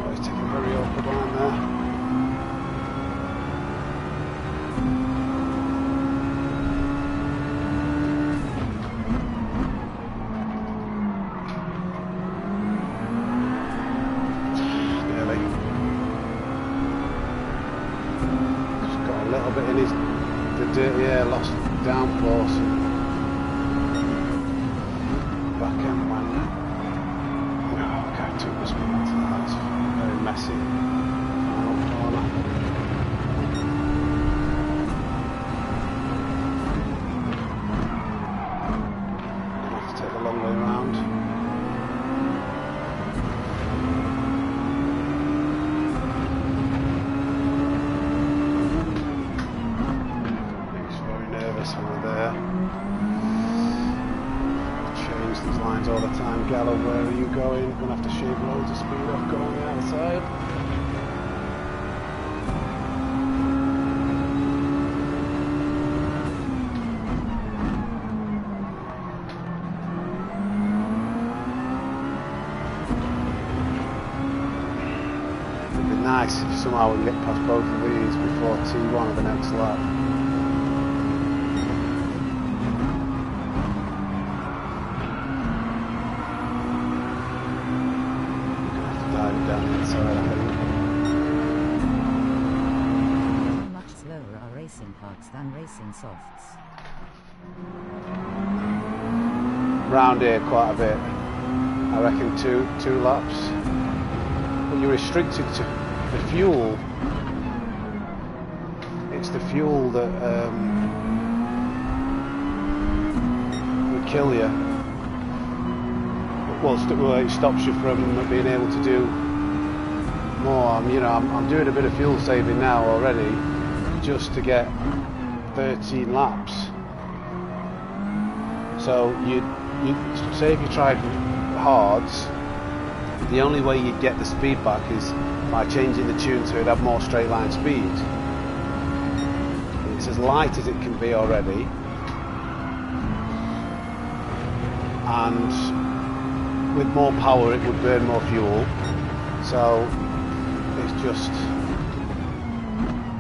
[SPEAKER 1] Oh, he's taking a very awkward line there. Nearly. Just got a little bit in his, yeah, lost downforce. Gallo, where are you going? Gonna have to shave loads of speed off going on the outside. It'd be nice if somehow we can get past both of these before T1 of the next lap. Down the inside, I think.
[SPEAKER 2] Much slower are racing parts than racing softs.
[SPEAKER 1] Round here quite a bit. I reckon two laps. But you're restricted to the fuel. It's the fuel that would kill you. Well, it stops you from being able to do more. I'm doing a bit of fuel saving now already, just to get 13 laps. So you say if you tried hards, the only way you'd get the speed back is by changing the tune so it'd have more straight line speed. It's as light as it can be already, and with more power it would burn more fuel, so it's just,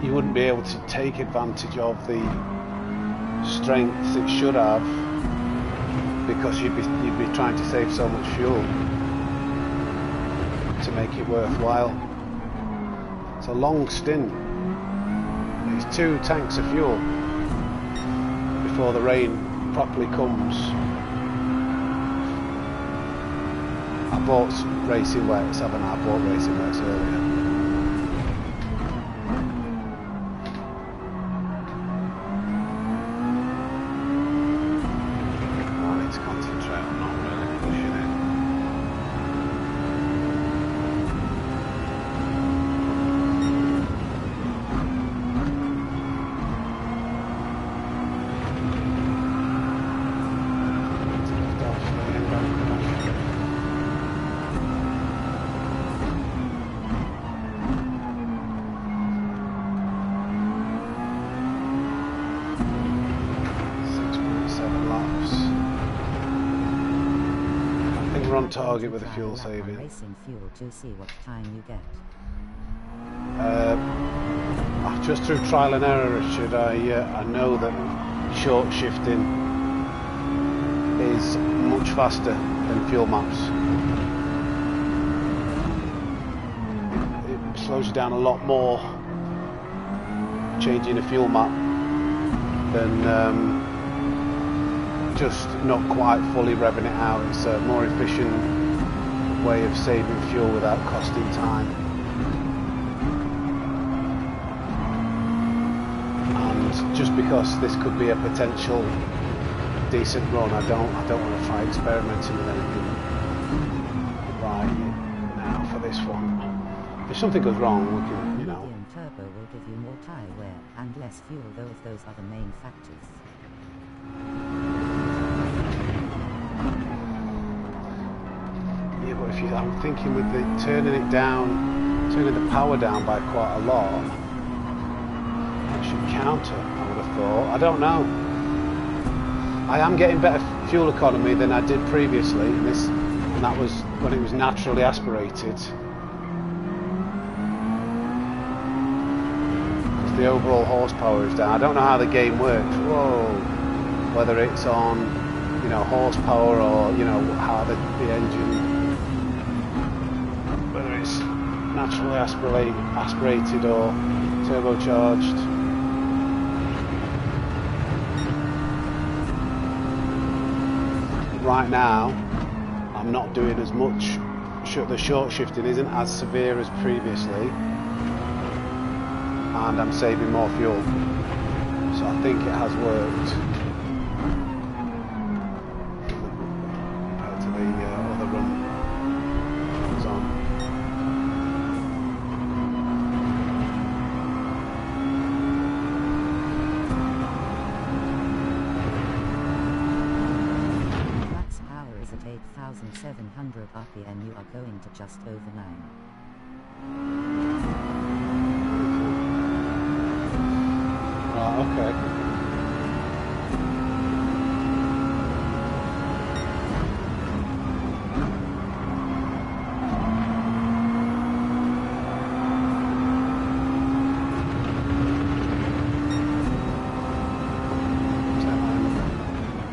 [SPEAKER 1] you wouldn't be able to take advantage of the strength it should have, because you'd be trying to save so much fuel to make it worthwhile. It's a long stint. It's 2 tanks of fuel before the rain properly comes. I bought racing wets, haven't I? I bought racing wets earlier. I need to concentrate on not really pushing it. On target with the fuel saving.
[SPEAKER 2] Racing fuel to see what time you get.
[SPEAKER 1] Just through trial and error, Richard, I know that short shifting is much faster than fuel maps. It slows you down a lot more changing a fuel map than just not quite fully revving it out. It's a more efficient way of saving fuel without costing time. And just because this could be a potential decent run, I don't want to try experimenting with anything right now for this one. If something goes wrong, we can,
[SPEAKER 2] Medium turbo will give you more tyre wear and less fuel, though, if those are the main factors.
[SPEAKER 1] Yeah, but I'm thinking with the turning the power down by quite a lot, that should counter, I would have thought. I don't know. I am getting better fuel economy than I did previously, and that was when it was naturally aspirated. Because the overall horsepower is down. I don't know how the game works. Whoa, whether it's on, horsepower, or how the engine. It's naturally aspirated or turbocharged. Right now, I'm not doing as much. The short shifting isn't as severe as previously, and I'm saving more fuel. So I think it has worked compared to the other run I was on.
[SPEAKER 2] 2700 RPM. You are going to just over 9.
[SPEAKER 1] Okay.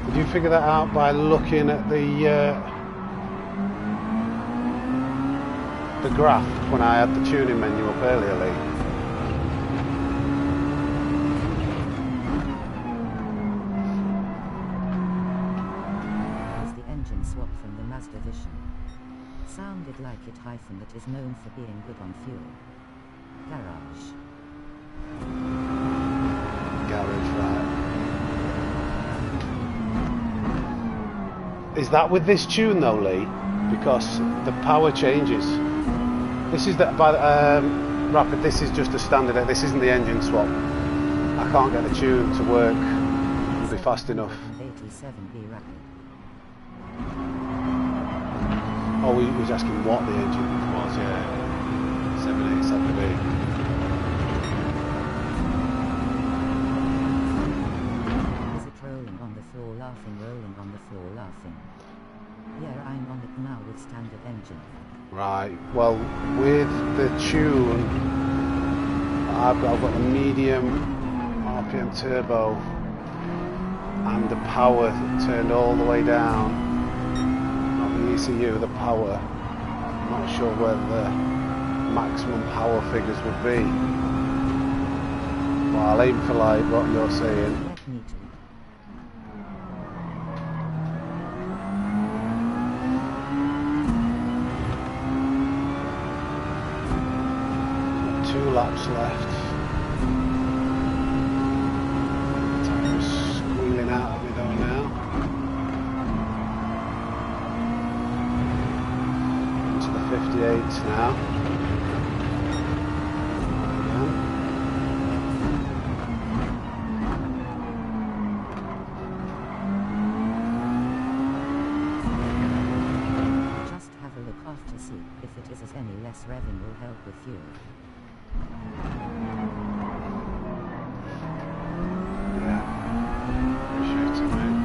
[SPEAKER 1] Did you figure that out by looking at the graph when I had the tuning menu up earlier, Lee?
[SPEAKER 2] Swap from the Mazda Vision. Sounded like it hyphen that is known for being good on fuel. Garage.
[SPEAKER 1] Garage, right. Is that with this tune though, Lee? Because the power changes. This is the Rapid. This is just a standard. This isn't the engine swap. I can't get the tune to work. It'll be fast enough.
[SPEAKER 2] 87B Rapid.
[SPEAKER 1] Oh, he was asking what the engine was, yeah. 787B.
[SPEAKER 2] Is it rolling on the floor laughing, rolling on the floor laughing? Yeah, I'm on it now with standard engine.
[SPEAKER 1] Right, well, with the tune, I've got the medium RPM turbo and the power turned all the way down. ECU, the power. I'm not sure where the maximum power figures would be. Well, I'll aim for like what you're saying. 2 laps left. The tire's squealing out at me though now. Into the 58s now.
[SPEAKER 2] Just have a look after, see if it is as any less revving will help with fuel.
[SPEAKER 1] Yeah, appreciate it, mate.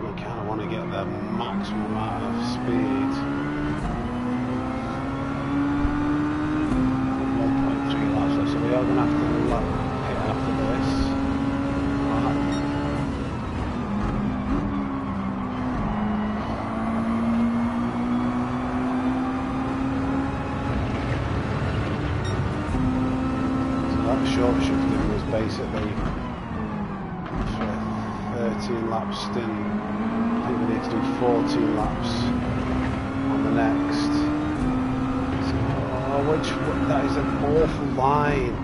[SPEAKER 1] You kind of want to get the maximum amount of speed. 1.3 laps left, so we are going to have to hit after this. Right. That short shifting was basically for a 13 lap stint. I think we need to do 14 laps on the next. So, that is an awful line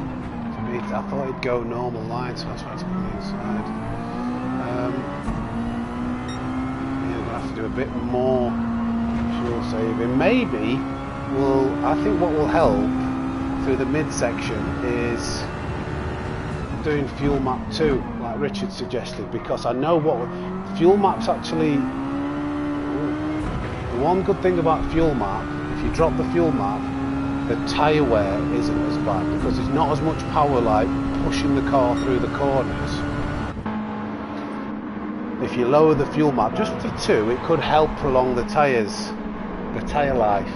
[SPEAKER 1] for me. I thought it'd go normal line, so that's why it's coming inside. Yeah, we're gonna have to do a bit more fuel saving. Maybe I think what will help through the midsection is doing fuel map 2 like Richard suggested, because I know what fuel maps actually the one good thing about fuel map, if you drop the fuel map, the tyre wear isn't as bad because there's not as much power like pushing the car through the corners. If you lower the fuel map just to 2, it could help prolong the tyres, the tyre life.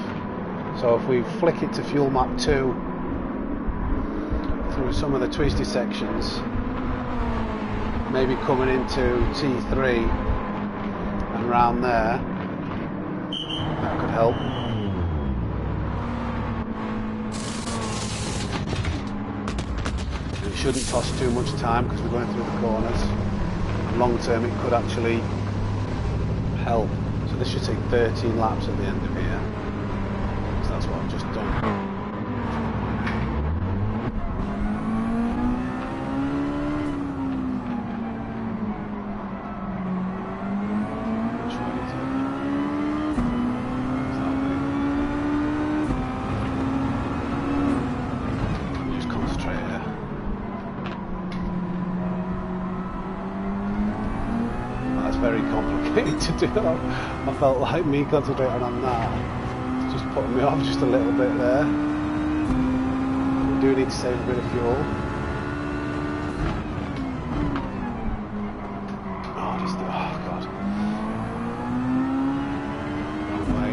[SPEAKER 1] So if we flick it to fuel map 2 through some of the twisty sections, maybe coming into T3 and round there, that could help. It shouldn't toss too much time because we're going through the corners. Long term it could actually help. So this should take 13 laps at the end of here. So that's what I've just done. very complicated to do. I felt like me concentrating on that just putting me off just a little bit there. We do need to save a bit of fuel. Oh, just, oh god. Wrong way.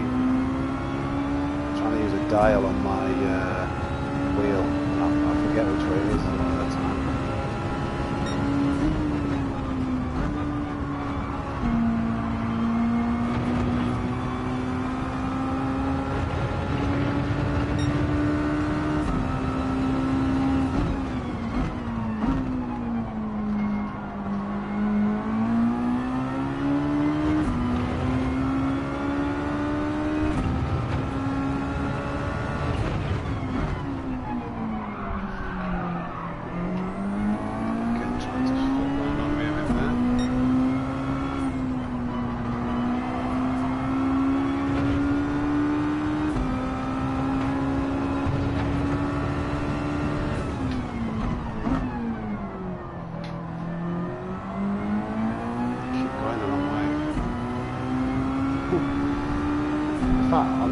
[SPEAKER 1] I'm trying to use a dial on my wheel. I forget which way it is a lot of the time.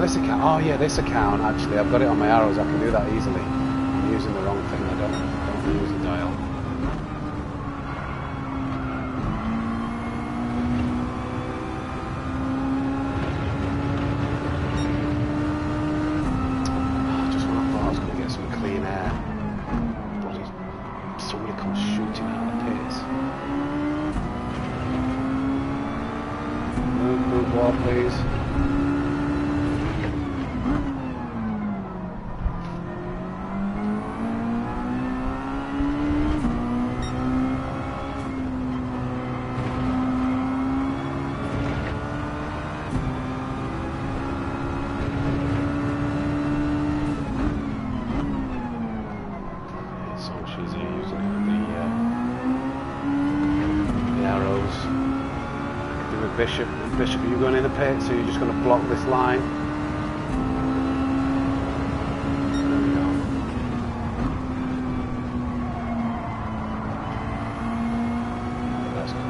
[SPEAKER 1] This account, oh yeah, this account actually, I've got it on my arrows, I can do that easily. I'm using the wrong thing, I don't use the dial. Just when I thought I was going to get some clean air, bloody somebody comes shooting out of the pits. Move wall please. Bishop, are you going in the pit, so you're just going to block this line? There we go. That's cool.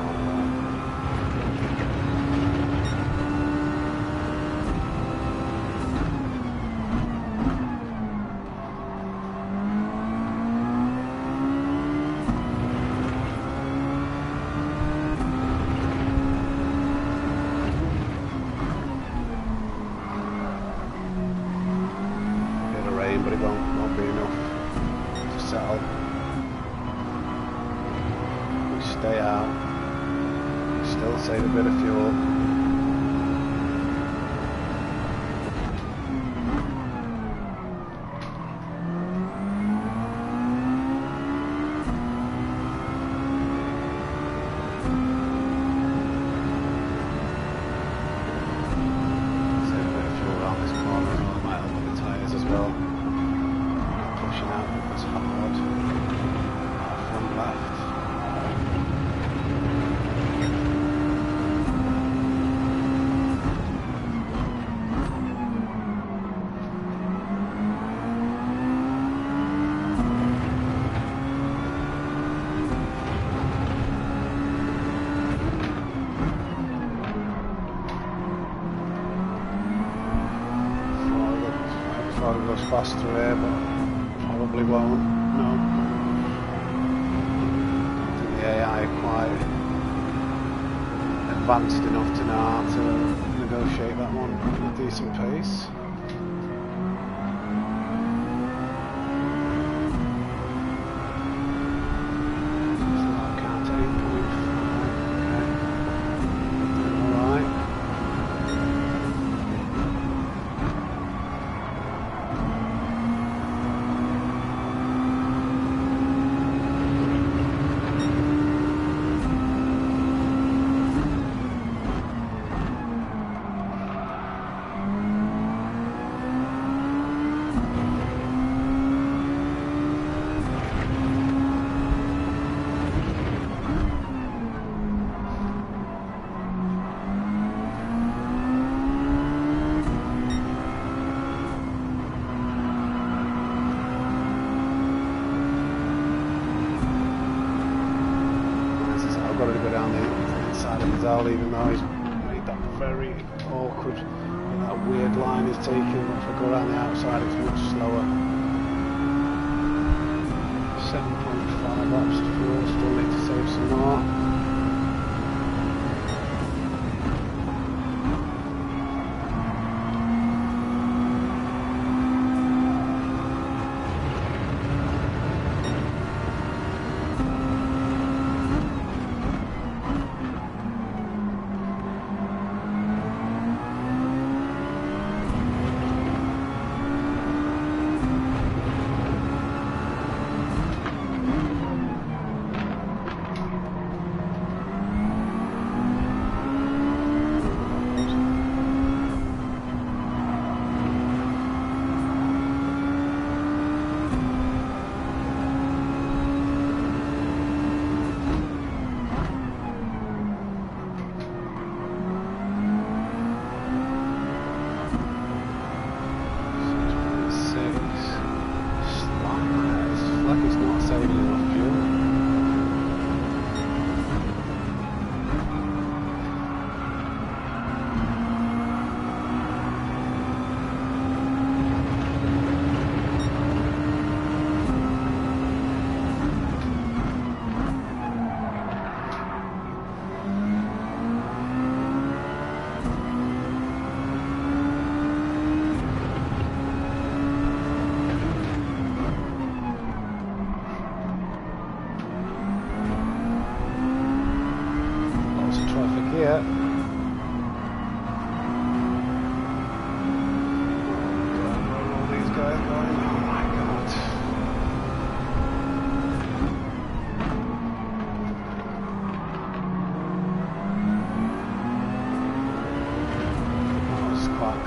[SPEAKER 1] But it won't be enough to settle. We stay out, we still save a bit of fuel. Save a bit of fuel around this corner, and I might help with the tyres as well. Out it's hard. Front left. Before it goes faster here, but probably won't, no. I think the AI are quite advanced enough to know how to negotiate that one at a decent pace. So I can't take 8.5, okay. Alright. outside of his owl, even though he's made that very awkward, that weird line he's taking. But if I go around the outside, it's much slower. 7.5 laps to fuel, still need to save some more.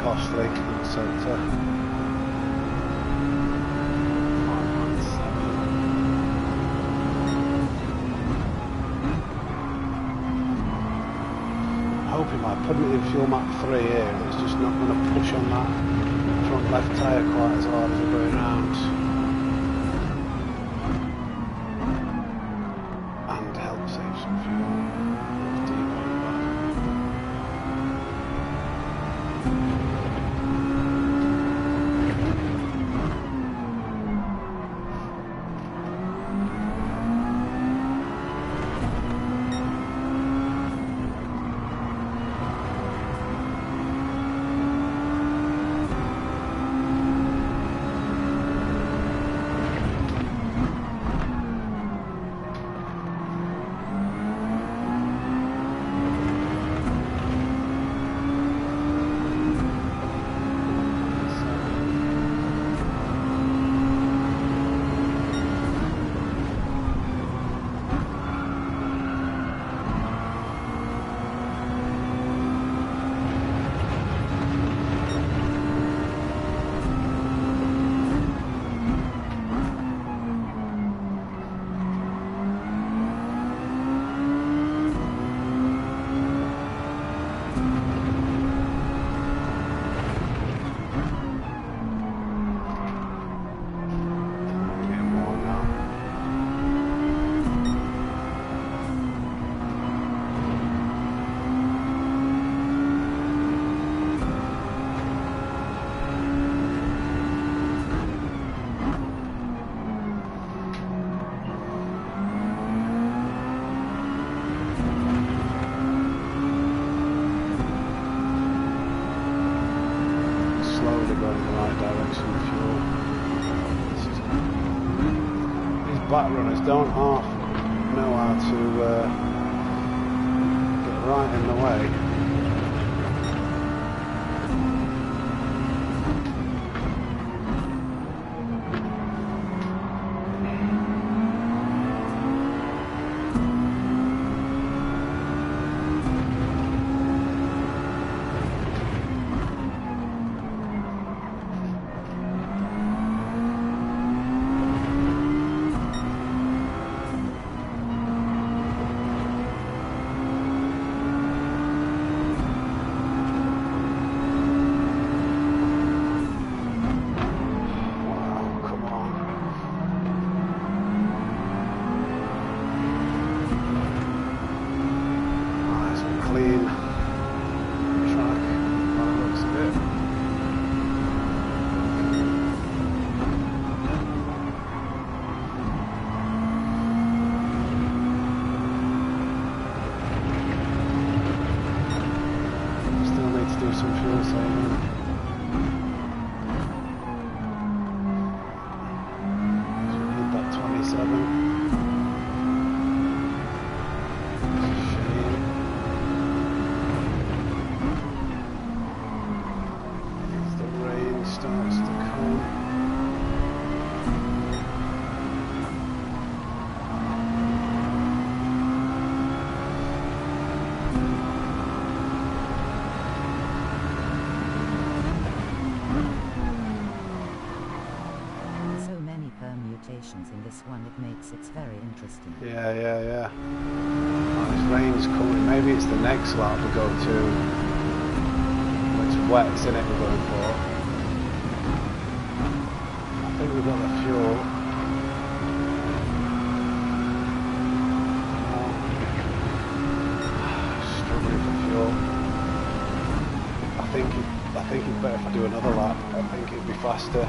[SPEAKER 1] Costly in the centre. 5.7. Hoping by putting it in fuel map 3 here, it's just not going to push on that front left tyre quite as hard as we're going round. And help save some fuel. Back runners don't half know how to get right in the way.
[SPEAKER 2] sounds in this one, it makes it very interesting.
[SPEAKER 1] Yeah. Oh, this rain's coming. Maybe it's the next lap we go to. It's wet, isn't it, we're going for? I think we've got the fuel. Struggling for fuel. I think it's better if I do another lap. I think it'd be faster.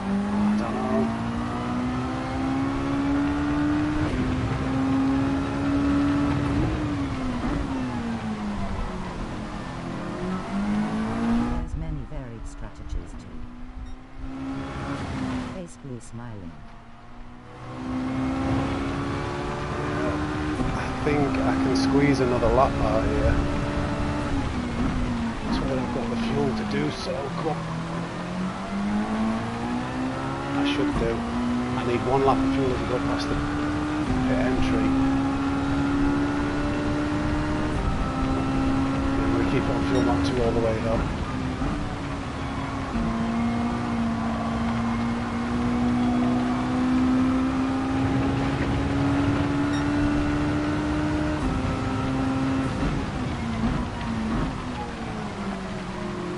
[SPEAKER 1] I don't know.
[SPEAKER 2] There's many varied strategies too. Face blue smiling.
[SPEAKER 1] I think I can squeeze another lap out here. That's where I've got the fuel to do so. Come on. I should do. I need one lap of fuel to go past the pit entry. And we keep on fuel map 2 all the way though.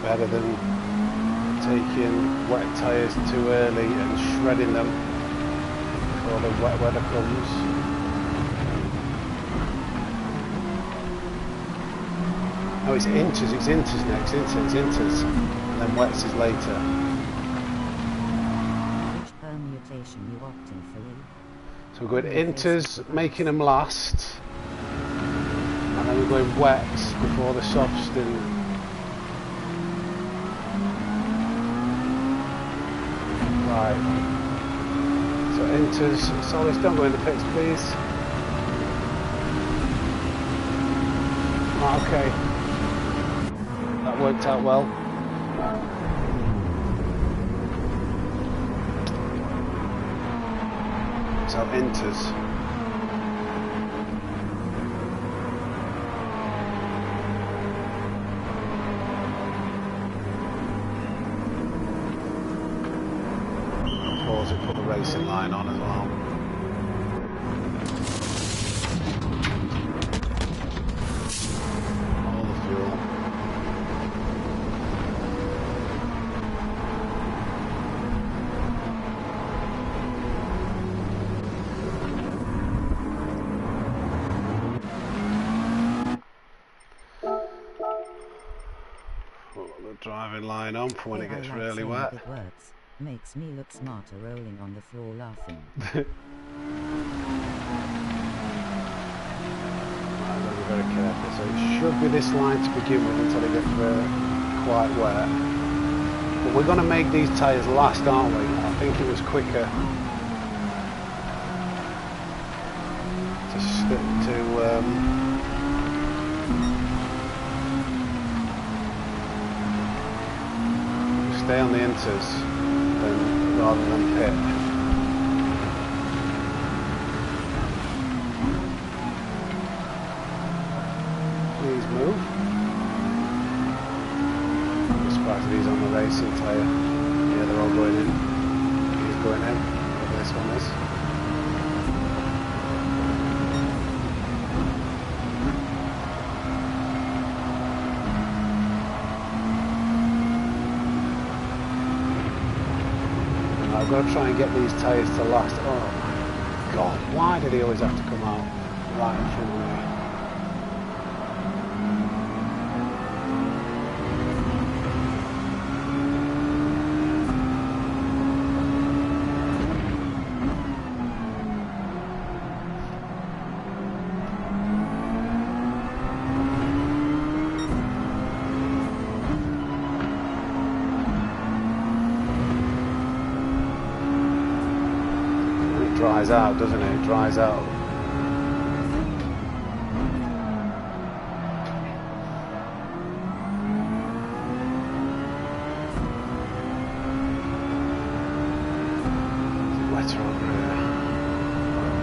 [SPEAKER 1] Better than taking wet tyres too early and shredding them before the wet weather comes. Oh, it's inters next, inters, and then wets is later.
[SPEAKER 2] Which permutation you opting for, Lee?
[SPEAKER 1] So we're going inters, making them last, and then we're going wets before the softs and right. So inters, Solis, don't go in the pits please. Right, okay. That worked out well. So inters. Pause it, put the racing line on as well. All the fuel. Put the driving line on for when it gets really wet.
[SPEAKER 2] Big words. Makes me look smarter rolling on the floor laughing.
[SPEAKER 1] Right, I've got to be very careful. So it should be this line to begin with until it gets quite wet. But we're going to make these tyres last, aren't we? I think it was quicker to stick to stay on the inters rather than pit. Please move. I'm surprised if he's on the racing tyre. Yeah, they're all going in. He's going in. Whatever this one is. I've got to try and get these tyres to last. Oh my god, why did he always have to come out right in front of me? Dries out, doesn't it? It dries out. It's wetter over here.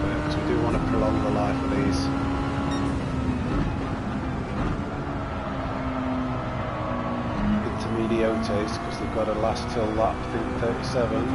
[SPEAKER 1] Because we do want to prolong the life of these. Intermediotes, because they've got to last till lap, I think, 37.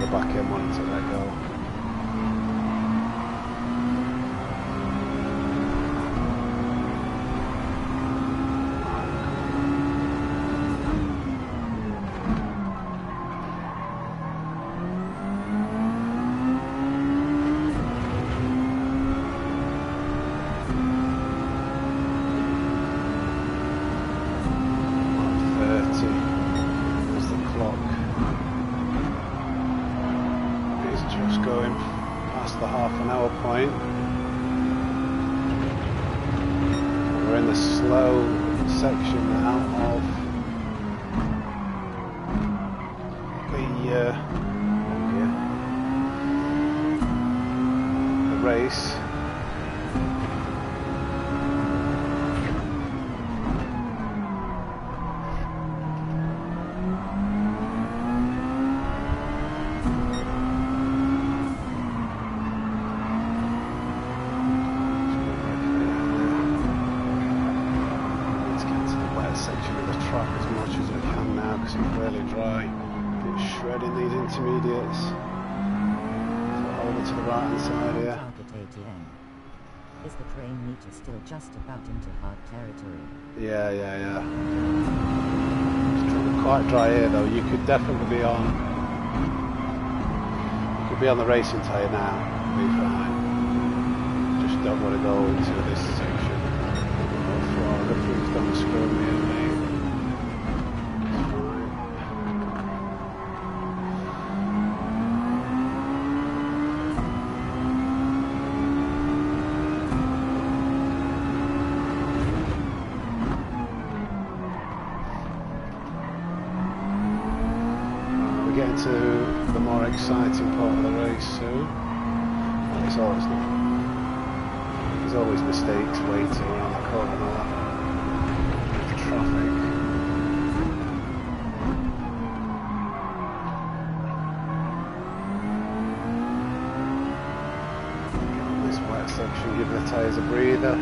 [SPEAKER 1] the back end wanting to let go. We're in the slow section now of the race. Intermediates. So over to the right hand side here.
[SPEAKER 2] Target ATM. Is the train meter still just about into hard territory?
[SPEAKER 1] Yeah. It's quite dry here though. You could definitely be on. You could be on the racing tyre now. Be fine. Just don't want to go into this section. Please don't screw me in, mate. To the more exciting part of the race soon. And it's always not. There's always mistakes waiting around the corner with traffic. Get on this wet section, give the tyres a breather.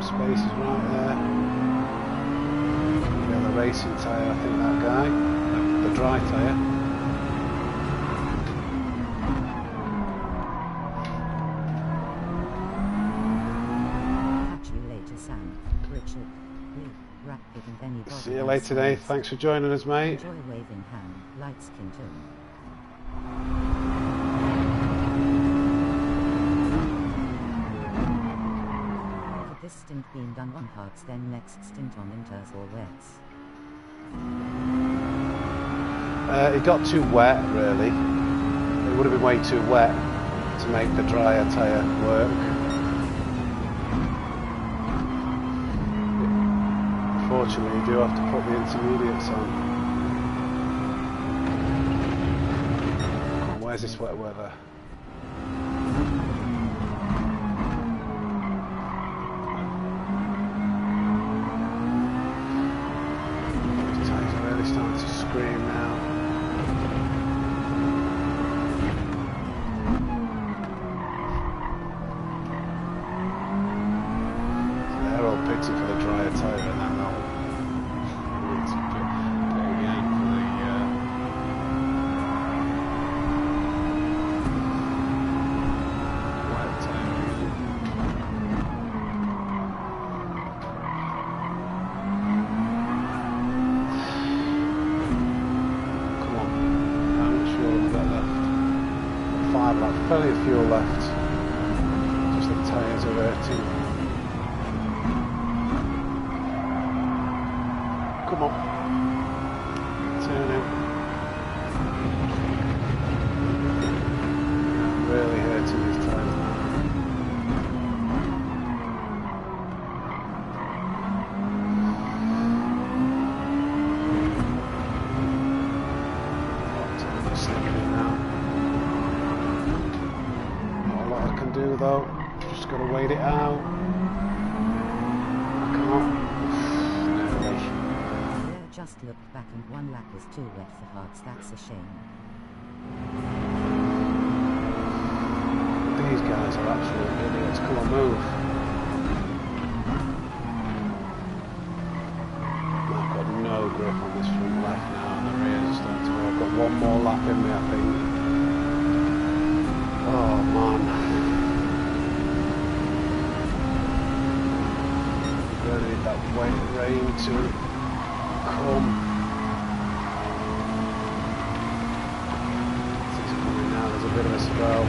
[SPEAKER 1] Spaces right there. Yeah, the racing tyre, I think that guy. The dry tyre.
[SPEAKER 2] Catch you later, Sam. Richard. Lee. Rapid and anybody.
[SPEAKER 1] See you later, Dave. Thanks for joining us, mate.
[SPEAKER 2] Enjoy waving hand, light skin tone. This stint being done on hards, then next stint on inters or wets.
[SPEAKER 1] It got too wet, really. It would have been way too wet to make the drier tyre work. Unfortunately, you do have to put the intermediates on. Where's this wet weather? Starting to scream now. So they're all picking Got plenty of fuel left. Just the tyres are hurting. Come on. Turn in. Really hurting these tyres now. Though, just got to wait it out. I can't. Nearly.
[SPEAKER 2] Blair just looked back and one lap is too wet for hearts, that's a shame.
[SPEAKER 1] These guys are absolute idiots. Come on, move. I've got no grip on this front left now, and the rears are starting to go. I've got one more lap in me, I think. Oh man. Need that wet rain to come. It's coming now, there's a bit of a spell.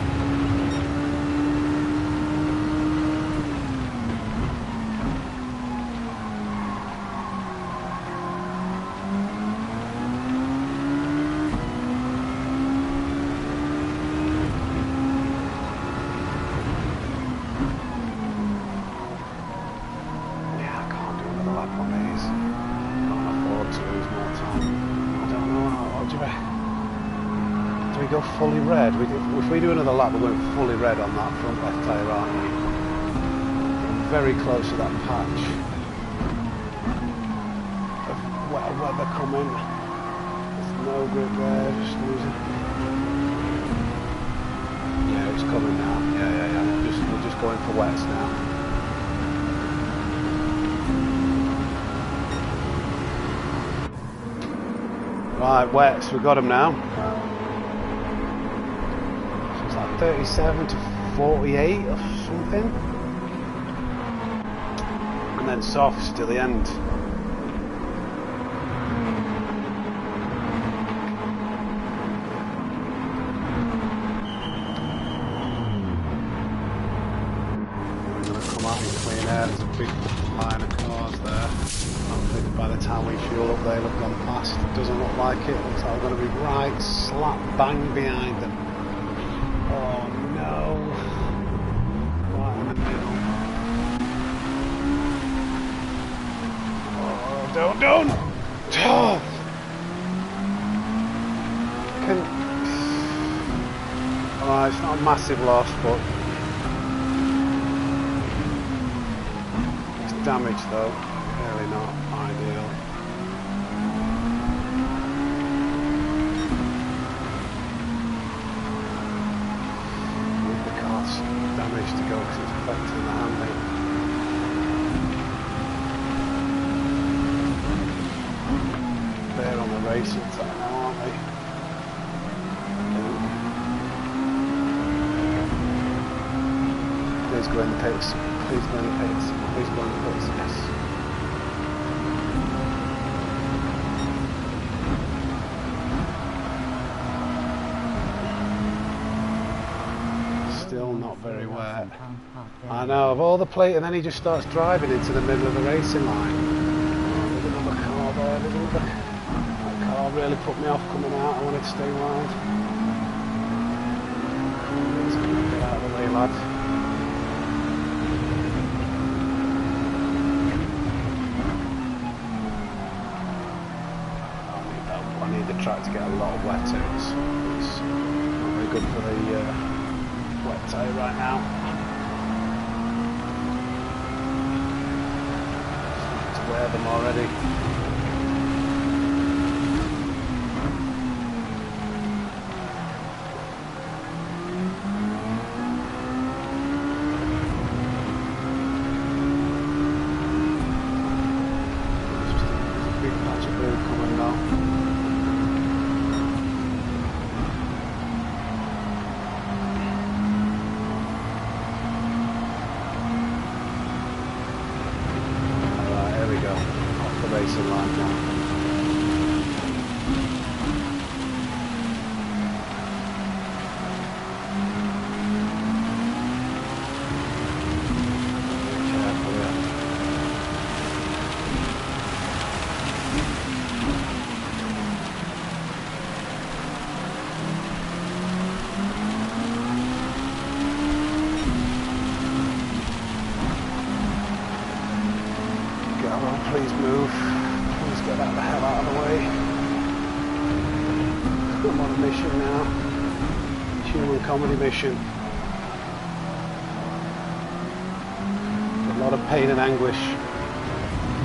[SPEAKER 1] Go fully red. If we do another lap, we're going fully red on that front left tyre, aren't we? We're very close to that patch of wetter weather coming. There's no grip there, just losing. Yeah, it's coming now. Yeah. We're just going for wets now. Right, wets, we've got them now. 37 to 48 or something, and then softs to the end. We're going to come out in clean air. There's a big line of cars there. Hopefully by the time we fuel up they'll have gone past. It doesn't look like it. It looks like we're going to be right slap bang behind them. Oh no, right in the middle. Oh, don't. Oh. Oh, it's not a massive loss, but it's damage though, really not ideal. Damage to go because it's affecting the handling. They're on the racing track now, aren't they? Please go in the pits. Please go in the pits. Please go in the pits. Yes. Still not very wet. I know, of all the plate, and then he just starts driving into the middle of the racing line. There's another car there, that car really put me off coming out. I wanted to stay wide. He's going to get out of the way, lad. I need the track to get a lot of wet in. It's not very good for the wet tyre right now. Starting to wear them already. There's a big patch of blue coming now. Racing line now. Please move. Please get that the hell out of the way. I'm on a mission now. Human comedy mission. A lot of pain and anguish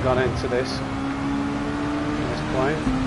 [SPEAKER 1] gone into this at this point.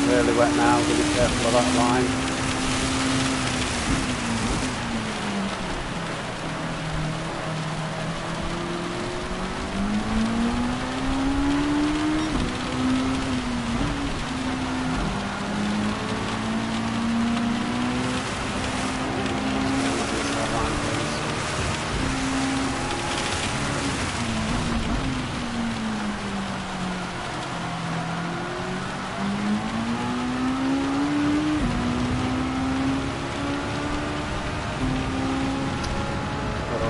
[SPEAKER 1] Really wet now, be careful of that line.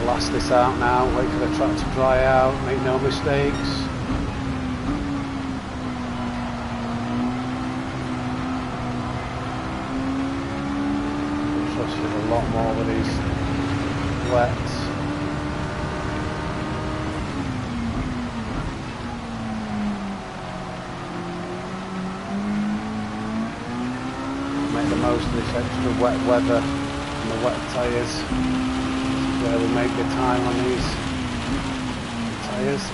[SPEAKER 1] Last this out now, wait for the track to dry out, make no mistakes. I'm trusting a lot more with these wets. Make the most of this extra wet weather and the wet tyres. Where we make the time on these tyres.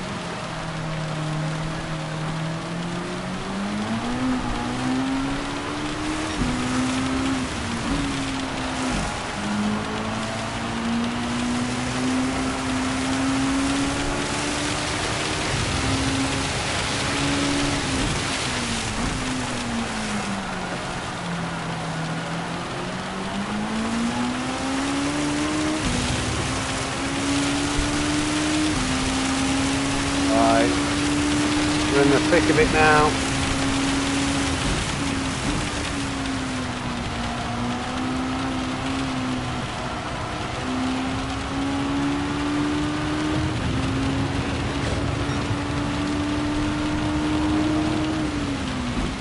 [SPEAKER 1] We're in the thick of it now.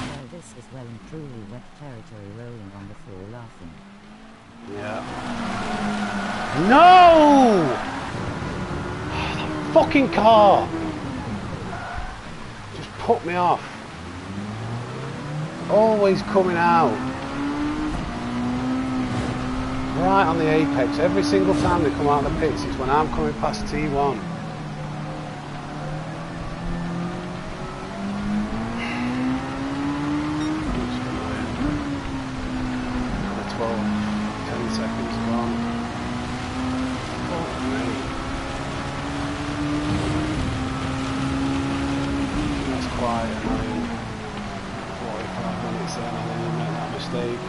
[SPEAKER 2] Well, this is well and truly wet territory, rolling on the floor laughing.
[SPEAKER 1] Yeah. No! That fucking car! Put me off. Always coming out right on the apex. Every single time they come out of the pits, it's when I'm coming past T1. Another 12, 10 seconds gone. Fuck me. Quite annoying. 45 minutes in, I think I made that mistake.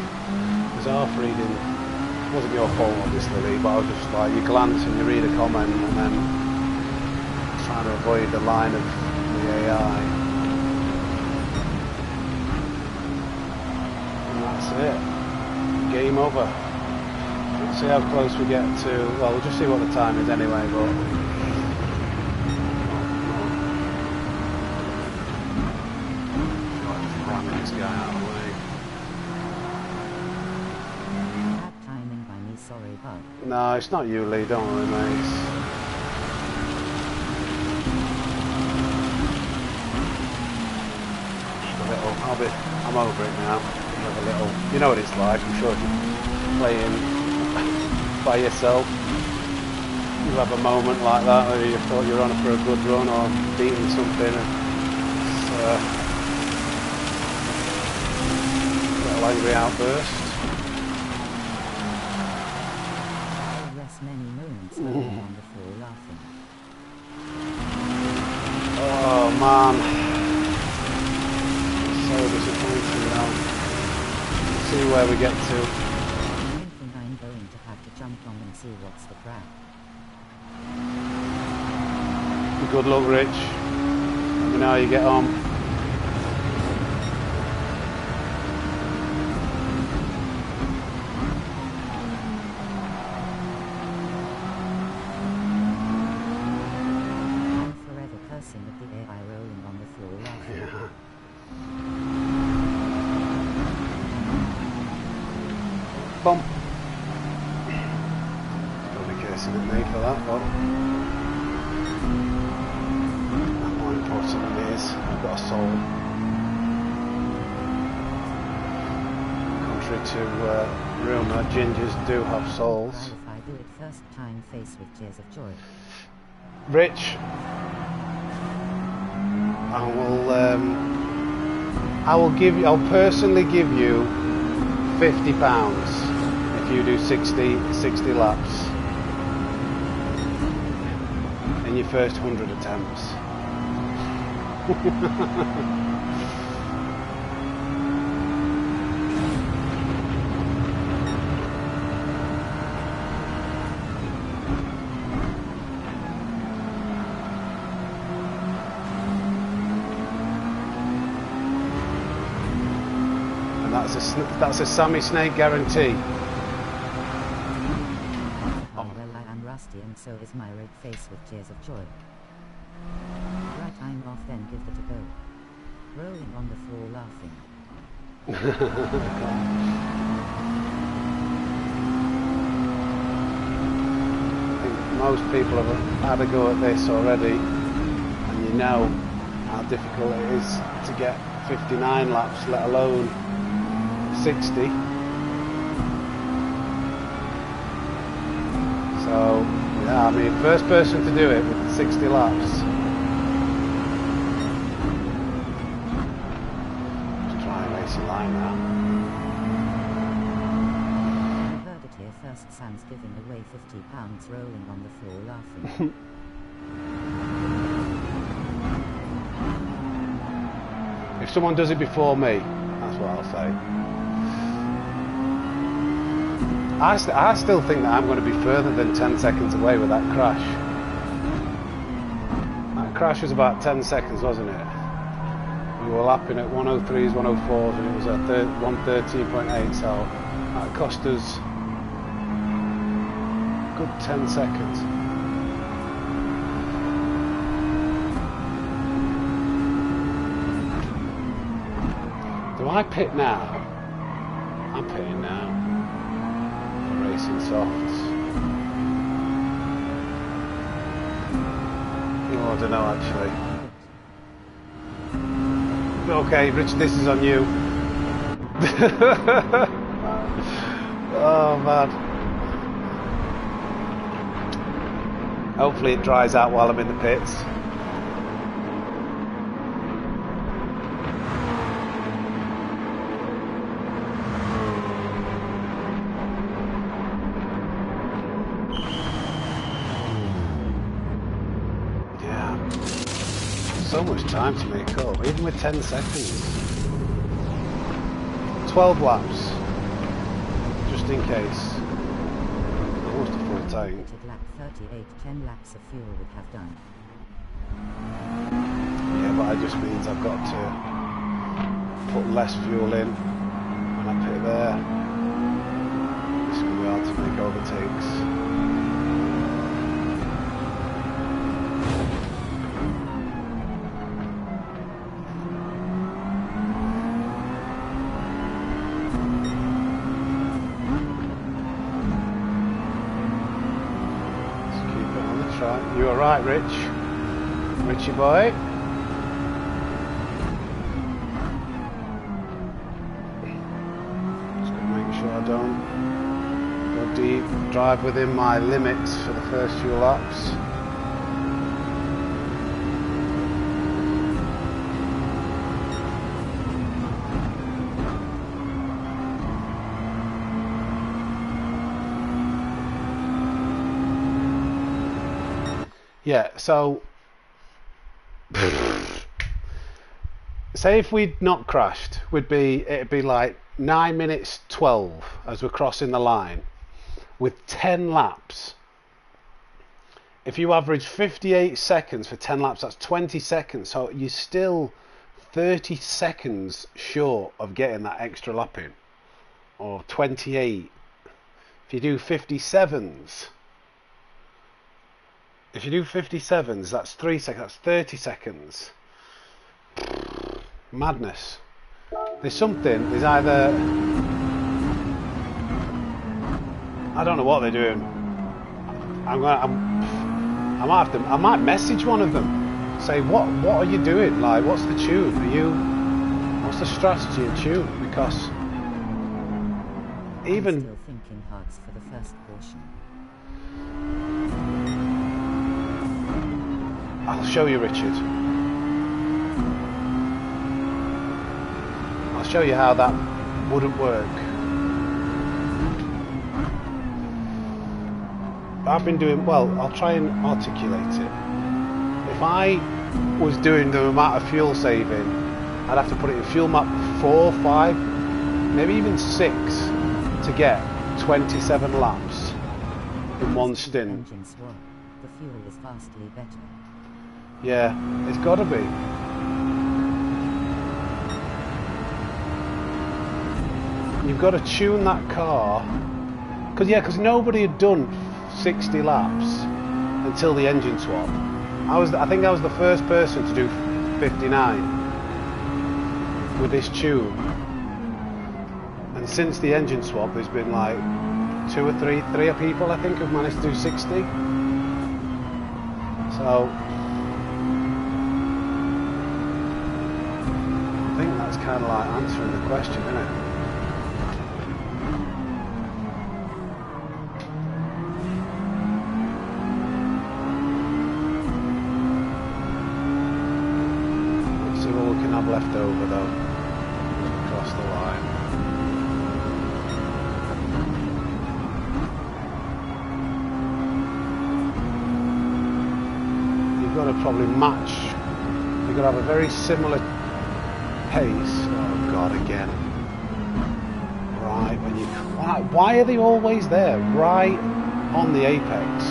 [SPEAKER 1] Because half reading, it wasn't your fault obviously, Lee, but I was just like, you glance and you read a comment and then trying to avoid the line of the AI. And that's it. Game over. Let's see how close we get to, well, we'll just see what the time is anyway, but
[SPEAKER 2] hard.
[SPEAKER 1] No, it's not you, Lee. Don't worry, mate. I'm over it now. You have a little. You know what it's like. I'm sure if you're playing by yourself, you have a moment like that where you thought you're on for a good run or beating something, and it's a little angry outburst.
[SPEAKER 2] Yes, many moments rolling on the floor laughing.
[SPEAKER 1] Oh man, so disappointing now. See where we get to.
[SPEAKER 2] I think I'm going to have to jump on and see what's the crack.
[SPEAKER 1] Good luck, Rich. Let me know how you get on.
[SPEAKER 2] I'm forever cursing at the AI rolling on the floor laughing.
[SPEAKER 1] Yeah. Bump. Probably cursing at me for that, but more important than it is, I've got a soul. Contrary to rumour, gingers do have souls.
[SPEAKER 2] If I do it first time, face with tears of joy.
[SPEAKER 1] Rich, I'll personally give you £50 if you do 60 laps in your first 100 attempts. And that's a Sammy Snake guarantee.
[SPEAKER 2] Oh well, I am rusty and so is my red face with tears of joy. Right, I'm off then, give it a go. Rolling on the floor laughing.
[SPEAKER 1] I think most people have had a go at this already, and you know how difficult it is to get 59 laps, let alone 60. So, yeah, I mean, first person to do it with 60 laps. Just try and race a line now.
[SPEAKER 2] Heard it here first, Sam's giving away £50 rolling on the floor laughing.
[SPEAKER 1] If someone does it before me, that's what I'll say. I still think that I'm going to be further than 10 seconds away with that crash. That crash was about 10 seconds, wasn't it? We were lapping at 103s, 104s, and it was at 113.8, so that cost us a good 10 seconds. Do I pit now? I'm pitting now. For racing softs. Oh, I don't know actually. Okay, Rich, this is on you. Oh man. Hopefully it dries out while I'm in the pits. So much time to make up, even with 10 seconds. 12 laps, just in case. Almost a full tank.
[SPEAKER 2] Lap 38, 10 laps of fuel would have done.
[SPEAKER 1] Yeah, but that just means I've got to put less fuel in when I pit there. It's going to be hard to make overtakes. You all right, Rich? Richie boy? Just gonna make sure I don't go deep. Drive within my limits for the first few laps. Yeah, so say if we'd not crashed, it'd be like 9 minutes 12 as we're crossing the line with 10 laps. If you average 58 seconds for 10 laps, that's 20 seconds. So you're still 30 seconds short of getting that extra lap in, or 28. If you do 57s. If you do 57s, that's 3 seconds, that's 30 seconds. Madness. There's either... I don't know what they're doing. I might message one of them. Say, what are you doing? Like, what's the tune? What's the strategy and tune? Because even...
[SPEAKER 2] I'm still thinking hearts for the first portion.
[SPEAKER 1] I'll show you, Richard. I'll show you how that wouldn't work. I've been doing, well, I'll try and articulate it. If I was doing the amount of fuel saving, I'd have to put it in fuel map 4, 5, maybe even 6 to get 27 laps in one stint.
[SPEAKER 2] Engine swap. The fuel is vastly better.
[SPEAKER 1] Yeah, it's got to be. You've got to tune that car, because nobody had done 60 laps until the engine swap. I think I was the first person to do 59 with this tune, and since the engine swap, there's been like three people I think have managed to do 60. So. I think that's kind of like answering the question, isn't it? Let's see what we can have left over though. Across the line. You've got to probably match. You've got to have a very similar pace. Oh God, again. Right when you... Why are they always there? Right on the apex.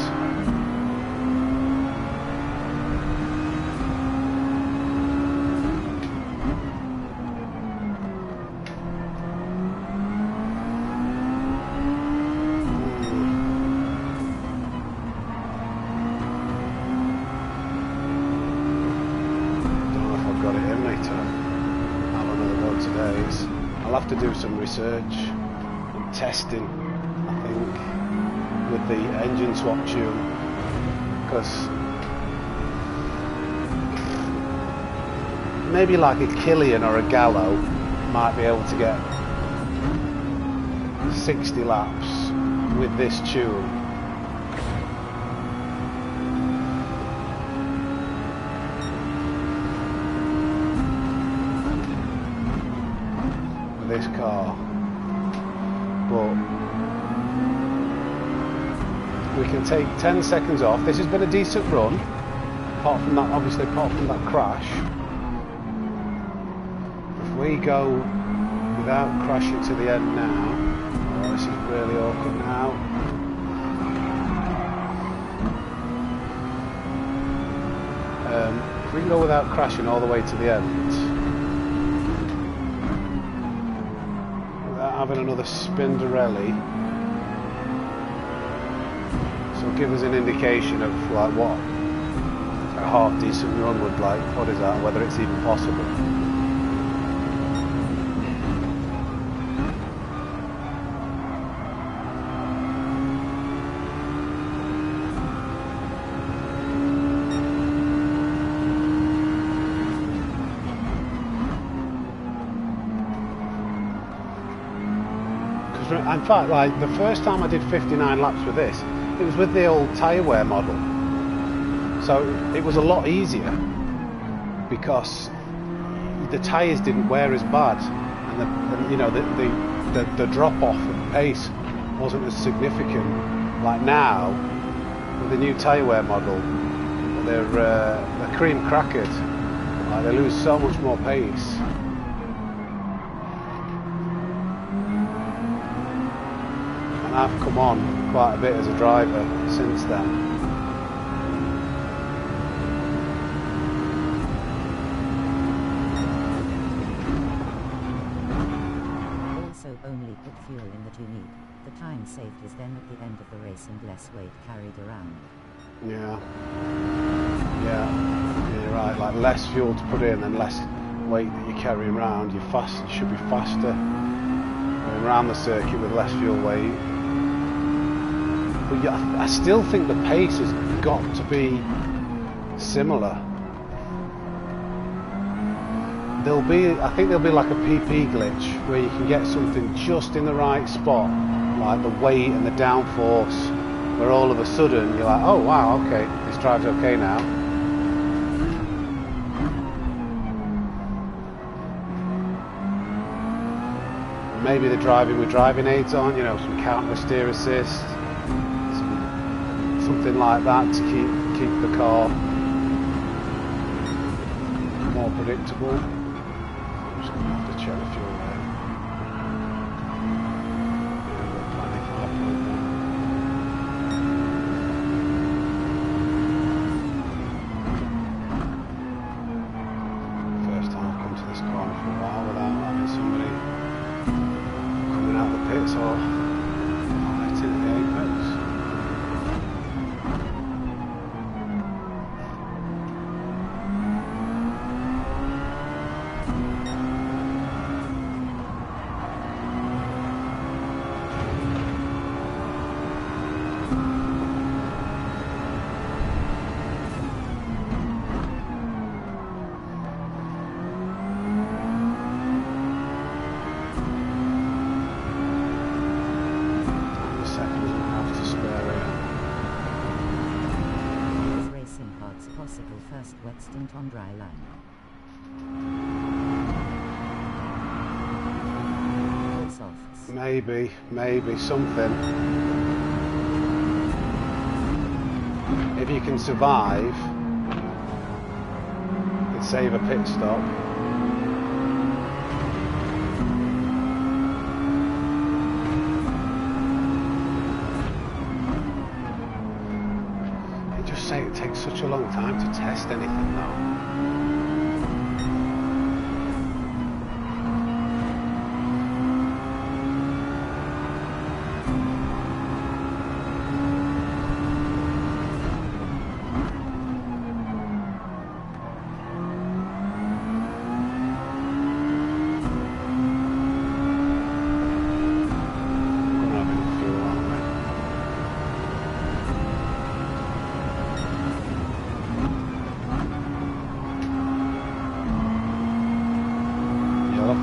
[SPEAKER 1] Don't know if I've got it in me to have another go today's. I'll have to do some research and testing, I think, with the engine swap tune, because maybe like a Killian or a Gallo might be able to get 60 laps with this tune. This car, but we can take 10 seconds off. This has been a decent run, apart from that, obviously, apart from that crash. If we go without crashing to the end now, oh, this is really awkward now. If we can go without crashing all the way to the end, having another Spindarelli, so give us an indication of like what a half decent run would like. What is that? Whether it's even possible. different. In fact, like the first time I did 59 laps with this, it was with the old tyre wear model. So it was a lot easier because the tyres didn't wear as bad, and you know the drop off of pace wasn't as significant. Like now, with the new tyre wear model, they're cream crackered. Like they lose so much more pace. And I've come on quite a bit as a driver since then.
[SPEAKER 2] Only put fuel in that you need. The time saved is then at the end of the race and less weight carried around.
[SPEAKER 1] Yeah, you're right. Like less fuel to put in and less weight that you carry around. You should be faster going around the circuit with less fuel weight. But yeah, I still think the pace has got to be similar. I think there'll be like a PP glitch where you can get something just in the right spot, like the weight and the downforce, where all of a sudden you're like, oh wow, okay, this drive's okay now. Maybe they're driving with driving aids on, you know, some counter steer assist, something like that to keep the car more predictable. I'm just going to have to check the fuel there. Yeah, we've got plenty for that point there. First time I've come to this corner for a while without having somebody coming out of the pits or hitting the apex.
[SPEAKER 2] Possible first wet stint on dry land.
[SPEAKER 1] Maybe something. If you can survive, it'd save a pit stop. It takes such a long time to test anything though.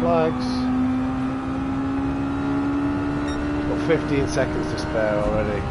[SPEAKER 1] Flags. Got 15 seconds to spare already.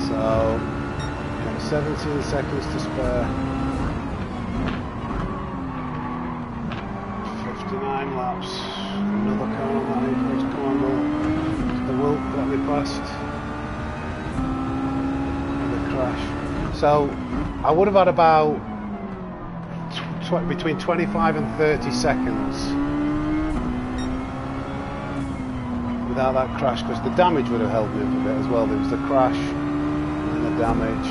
[SPEAKER 1] So, 17 seconds to spare. 59 laps. Another car on that apex. Come on, Will. The Will got me past. Another crash. So, I would have had about between 25 and 30 seconds without that crash, because the damage would have held me up a bit as well. There was the crash and the damage.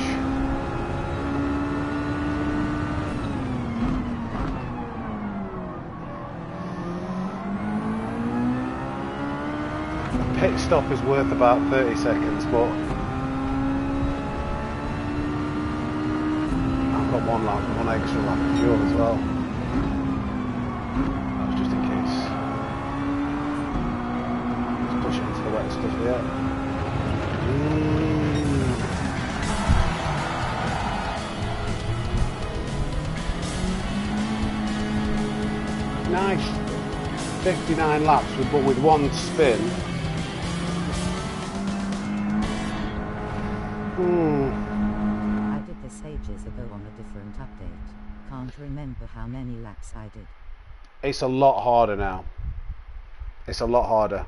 [SPEAKER 1] A pit stop is worth about 30 seconds, but I've got one extra lap of fuel as well. That was just in case. Just push it into the wet stuff here. Nice 59 laps, but with one spin.
[SPEAKER 2] I did this ages ago on a different update. Can't remember how many laps I did.
[SPEAKER 1] It's a lot harder now. It's a lot harder.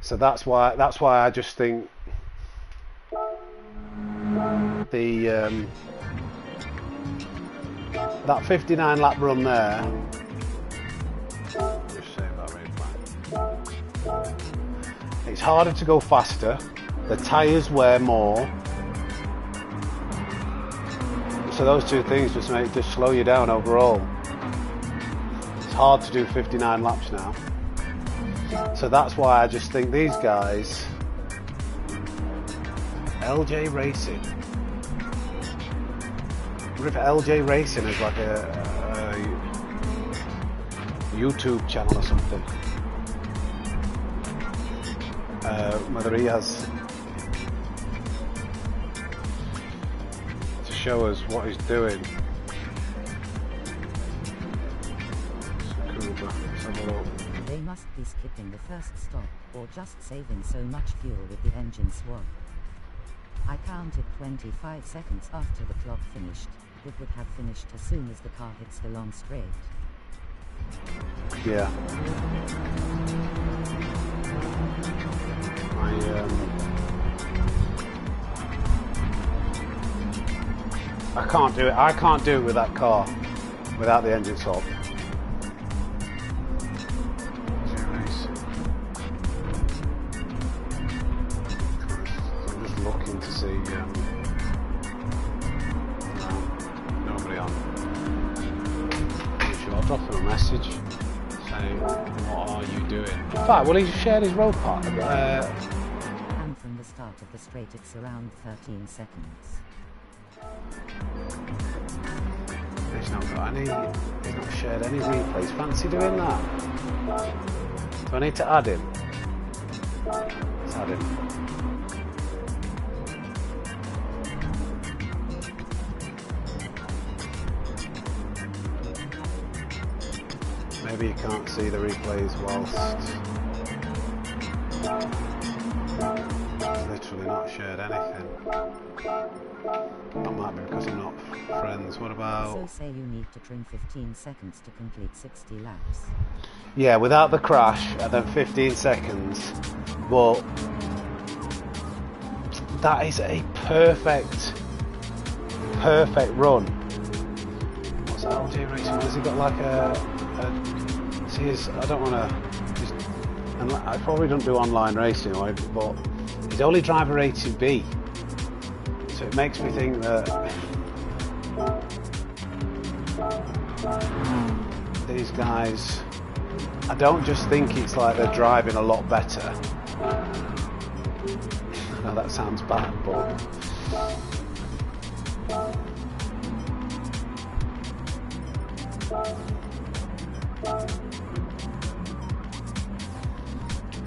[SPEAKER 1] So that's why I just think the that 59 lap run there. Just save that replay. It's harder to go faster. The tyres wear more. So those two things just slow you down overall. It's hard to do 59 laps now. So that's why I just think these guys, LJ Racing. What if LJ Racing is like a YouTube channel or something? Whether he has to show us what he's doing. Tsukuba, let's have a look.
[SPEAKER 2] They must be skipping the first stop, or just saving so much fuel with the engine swap. I counted 25 seconds after the clock finished. It would have finished as soon as the car hits the long straight.
[SPEAKER 1] Yeah. I can't do it. I can't do it with that car without the engine swap. I'm just looking to see. No, nobody on. I'll drop him a message saying, "What are you doing?" In fact, will he share his road part?
[SPEAKER 2] And from the start of the straight, it's around 13 seconds.
[SPEAKER 1] He's not got any. He's not shared any replays. Fancy doing that? Do I need to add him? Let's add him. Maybe you can't see the replays whilst literally not shared anything. That might be because I'm not friends. What about...
[SPEAKER 2] So say you need to trim 15 seconds to complete 60 laps.
[SPEAKER 1] Yeah, without the crash and then 15 seconds. But that is a perfect run. What's that LJ Racing? Has he got like a see his, I don't want to just, and I probably don't do online racing, but he's only driver rated B. So it makes me think that these guys, I don't just think it's like they're driving a lot better. Now that sounds bad, but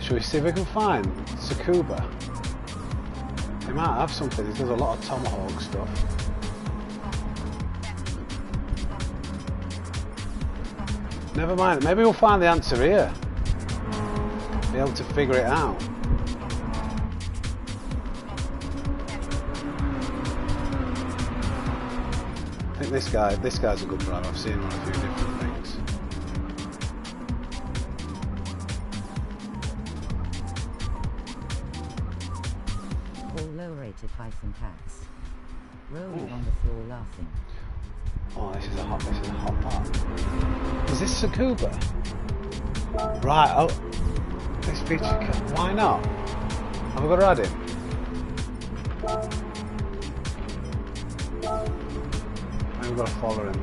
[SPEAKER 1] should we see if we can find Tsukuba? He might have something. He does a lot of tomahawk stuff. Never mind. Maybe we'll find the answer here. Be able to figure it out. I think this guy's a good driver. I've seen him on a few different things.
[SPEAKER 2] All low-rated hyphen tags. rolling on the floor laughing.
[SPEAKER 1] Oh, this is a hot part. Is this Tsukuba? Right, oh. This feature why not? Have we got to add him? Maybe we've got to follow him.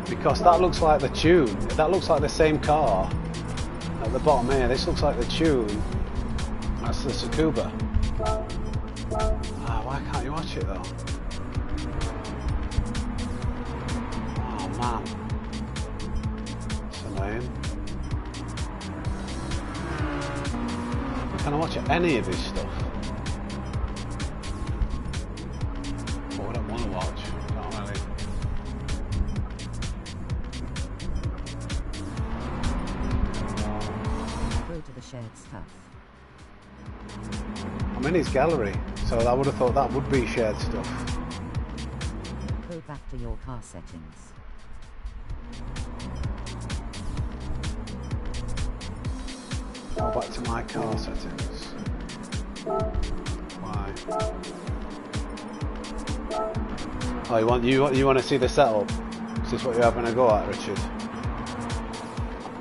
[SPEAKER 1] Because that looks like the tune. That looks like the same car at the bottom here. This looks like the tune. That's the Tsukuba. Ah, why can't you watch it though? Oh man. It's annoying. Can I watch any of his stuff? But I don't want to watch. Can't really.
[SPEAKER 2] Go to the shared stuff.
[SPEAKER 1] I'm in his gallery, so I would have thought that would be shared stuff.
[SPEAKER 2] Go back to your car settings.
[SPEAKER 1] Go back to my car settings. Why? Oh, you want to see the setup? Is this what you're having a go at, Richard?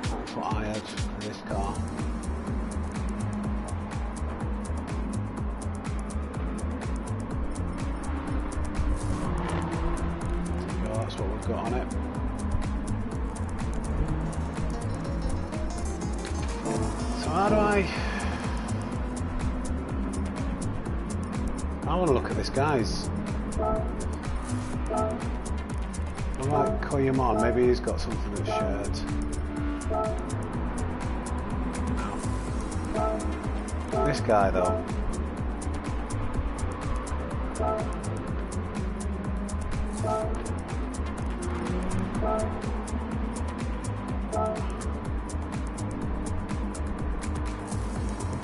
[SPEAKER 1] That's what I had for this car. Oh, that's what we've got on it. So how do I want to look at this guy's. I might call him on. Maybe he's got something that's shared. No. This guy though.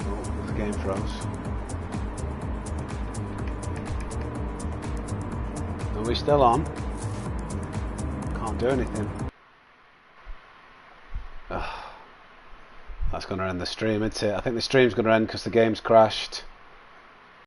[SPEAKER 1] Oh, the game froze. Are we still on? Can't do anything. Ugh. That's going to end the stream, isn't it? I think the stream's going to end because the game's crashed.